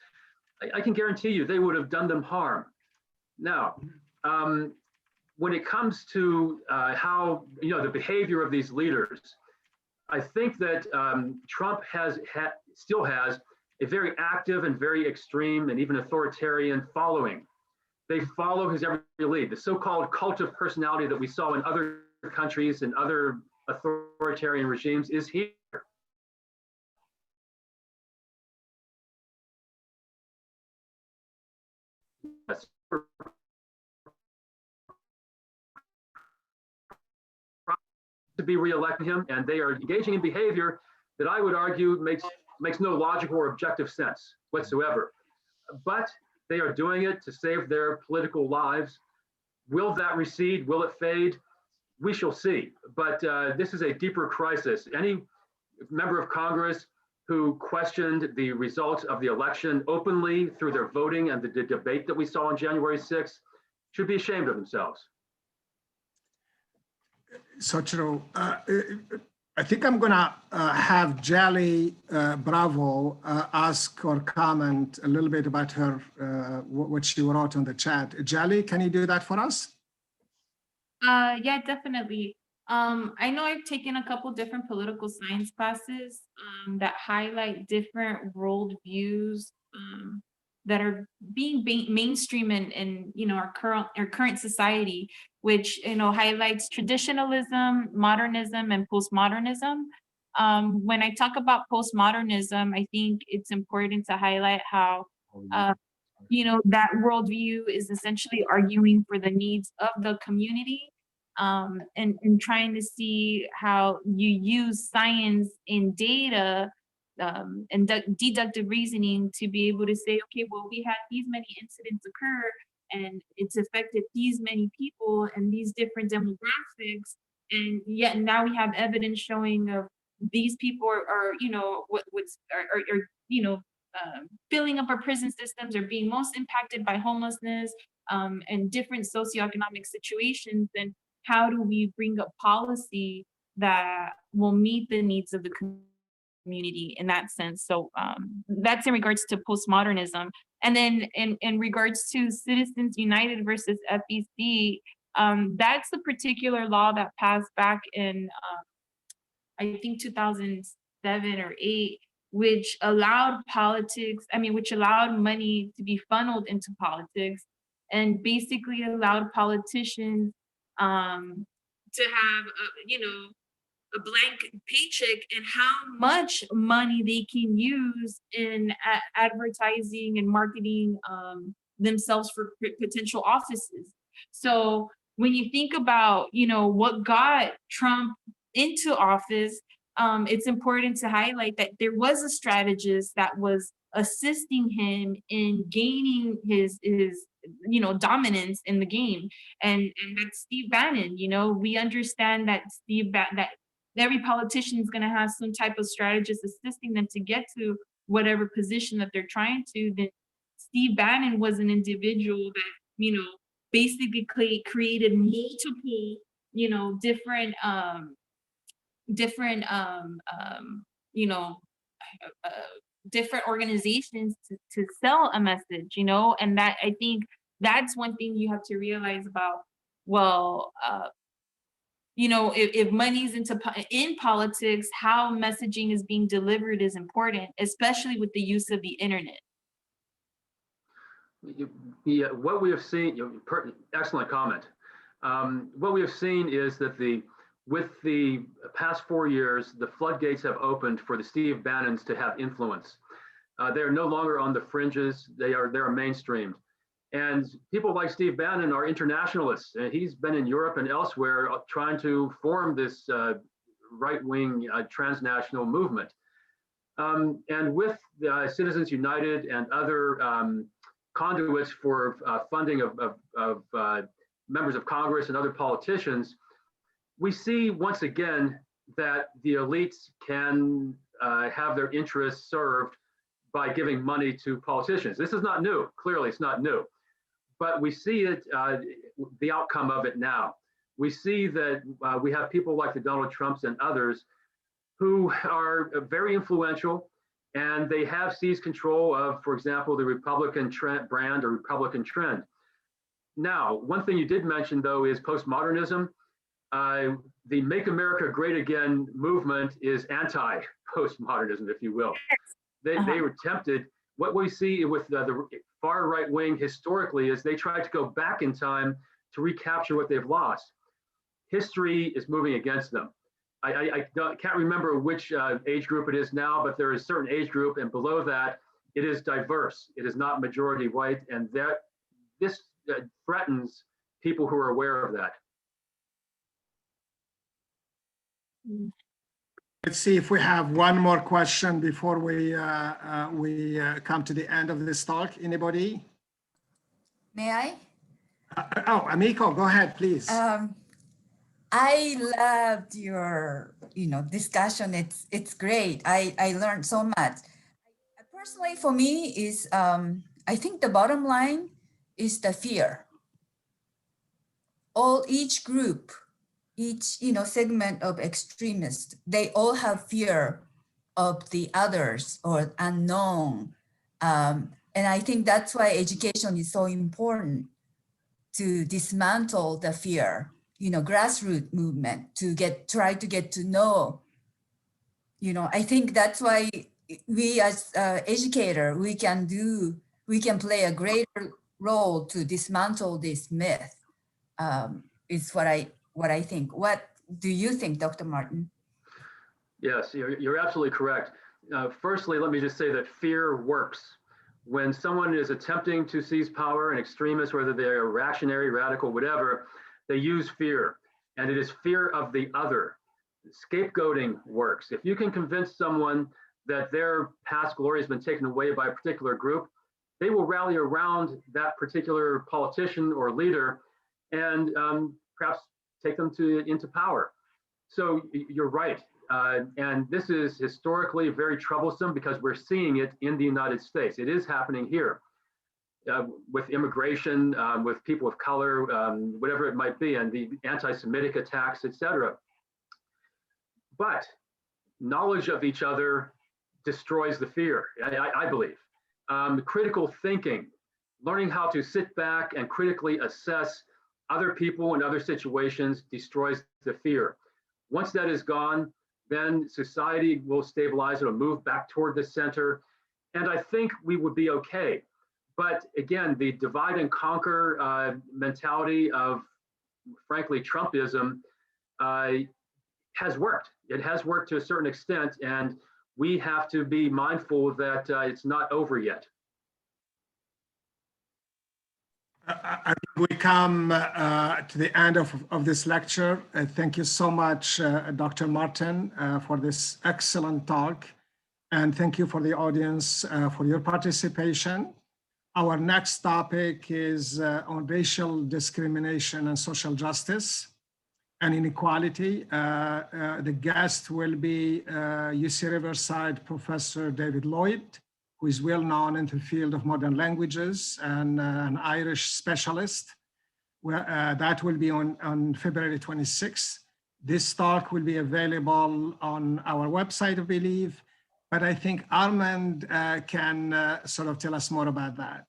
I can guarantee you they would have done them harm. Now, when it comes to how, the behavior of these leaders, I think that Trump still has a very active and very extreme and even authoritarian following. They follow his every lead. The so-called cult of personality that we saw in other countries and other authoritarian regimes is here. To be reelecting him, and they are engaging in behavior that I would argue makes no logical or objective sense whatsoever. But they are doing it to save their political lives. Will that recede? Will it fade? We shall see. But this is a deeper crisis. Any member of Congress who questioned the results of the election openly through their voting and the debate that we saw on January 6th should be ashamed of themselves. Sochiro, I think I'm gonna have Jali Bravo ask or comment a little bit about her, what she wrote on the chat. Jali, can you do that for us? Yeah, definitely. I know I've taken a couple different political science classes that highlight different world views that are being mainstream in our current society, which highlights traditionalism, modernism, and postmodernism. When I talk about postmodernism, I think it's important to highlight how that worldview is essentially arguing for the needs of the community, and trying to see how you use science and data and deductive reasoning to be able to say, okay, well, we had these many incidents occur and it's affected these many people and these different demographics, and yet now we have evidence showing of these people are filling up our prison systems, are being most impacted by homelessness and different socioeconomic situations. Then how do we bring up policy that will meet the needs of the community in that sense? So that's in regards to postmodernism. And then in regards to Citizens United versus FEC, that's the particular law that passed back in, I think 2007 or 8, which allowed which allowed money to be funneled into politics and basically allowed politicians to have, a blank paycheck and how much money they can use in advertising and marketing themselves for potential offices. So when you think about, what got Trump into office, it's important to highlight that there was a strategist that was assisting him in gaining his dominance in the game, and that's Steve Bannon. We understand that that every politician is going to have some type of strategist assisting them to get to whatever position that they're trying to. Then Steve Bannon was an individual that basically created multiple different organizations to sell a message, and that, I think that's one thing you have to realize about, well, if money's in politics, how messaging is being delivered is important, especially with the use of the internet. Yeah, what we have seen, excellent comment. What we have seen is that with the past 4 years, the floodgates have opened for the Steve Bannons to have influence. They are no longer on the fringes; they are mainstreamed. And people like Steve Bannon are internationalists. He's been in Europe and elsewhere trying to form this right-wing transnational movement. And with Citizens United and other conduits for funding of members of Congress and other politicians, we see once again that the elites can have their interests served by giving money to politicians. This is not new. Clearly, it's not new. But we see it, the outcome of it now. We see that we have people like the Donald Trumps and others who are very influential, and they have seized control of, for example, the Republican brand or Republican trend. Now, one thing you did mention, though, is postmodernism. The Make America Great Again movement is anti-postmodernism, if you will. They were tempted. What we see with the far right wing historically is they try to go back in time to recapture what they've lost. History is moving against them. I can't remember which age group it is now, but there is a certain age group, and below that, it is diverse. It is not majority white, and that this threatens people who are aware of that. Let's see if we have one more question before we come to the end of this talk. Anybody? May I? Oh, Amiko, go ahead, please. I loved your, discussion. It's great. I learned so much. Personally, for me, is I think the bottom line is the fear. Each group, each segment of extremists, they all have fear of the others or unknown, and I think that's why education is so important, to dismantle the fear. Grassroots movement to try to get to know. I think that's why we as educator, we can play a greater role to dismantle this myth. Is what I think. What do you think, Dr. Martin? Yes, you're absolutely correct. Firstly, let me just say that fear works. When someone is attempting to seize power, an extremist, whether they are reactionary, radical, whatever, they use fear, and it is fear of the other. Scapegoating works. If you can convince someone that their past glory has been taken away by a particular group, they will rally around that particular politician or leader and perhaps take them into power. So you're right. And this is historically very troublesome because we're seeing it in the United States. It is happening here with immigration, with people of color, whatever it might be, and the anti-Semitic attacks, etc. But knowledge of each other destroys the fear, I believe. Critical thinking, learning how to sit back and critically assess other people and other situations destroys the fear. Once that is gone, then society will stabilize, it'll move back toward the center, and I think we would be okay. But again, the divide and conquer mentality of, frankly, Trumpism has worked. It has worked to a certain extent, and we have to be mindful that it's not over yet. We come to the end of this lecture. Thank you so much, Dr. Martin, for this excellent talk. And thank you for the audience for your participation. Our next topic is on racial discrimination and social justice and inequality. The guest will be UC Riverside Professor David Lloyd, who is well known in the field of modern languages and an Irish specialist. That will be on February 26th. This talk will be available on our website, I believe, but I think Armand can sort of tell us more about that.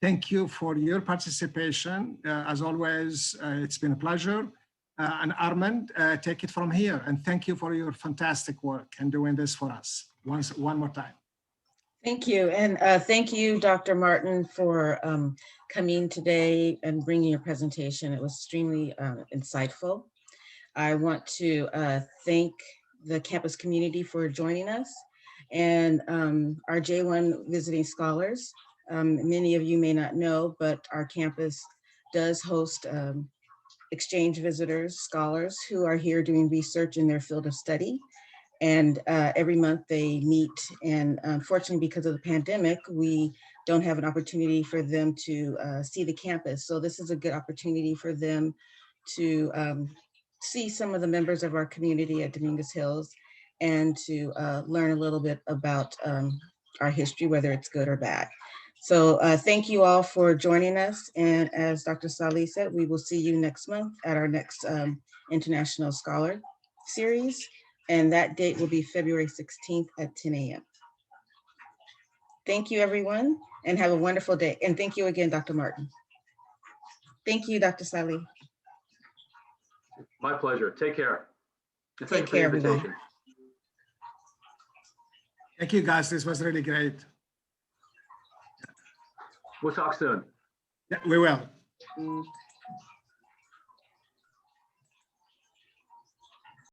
Thank you for your participation. As always, it's been a pleasure. And Armand, take it from here. And thank you for your fantastic work and doing this for us one more time. Thank you. And thank you, Dr. Martin, for coming today and bringing your presentation. It was extremely insightful. I want to thank the campus community for joining us and our J1 visiting scholars. Many of you may not know, but our campus does host exchange visitors, scholars who are here doing research in their field of study. And every month they meet, and unfortunately because of the pandemic, we don't have an opportunity for them to see the campus. So this is a good opportunity for them to see some of the members of our community at Dominguez Hills and to learn a little bit about our history, whether it's good or bad. So thank you all for joining us. And as Dr. Salih said, we will see you next month at our next International Scholar Series. And that date will be February 16th at 10 a.m. Thank you, everyone, and have a wonderful day. And thank you again, Dr. Martin. Thank you, Dr. Salih. My pleasure. Take care. And Take care, everyone. Thank you, guys. This was really great. We'll talk soon. Yeah, we will.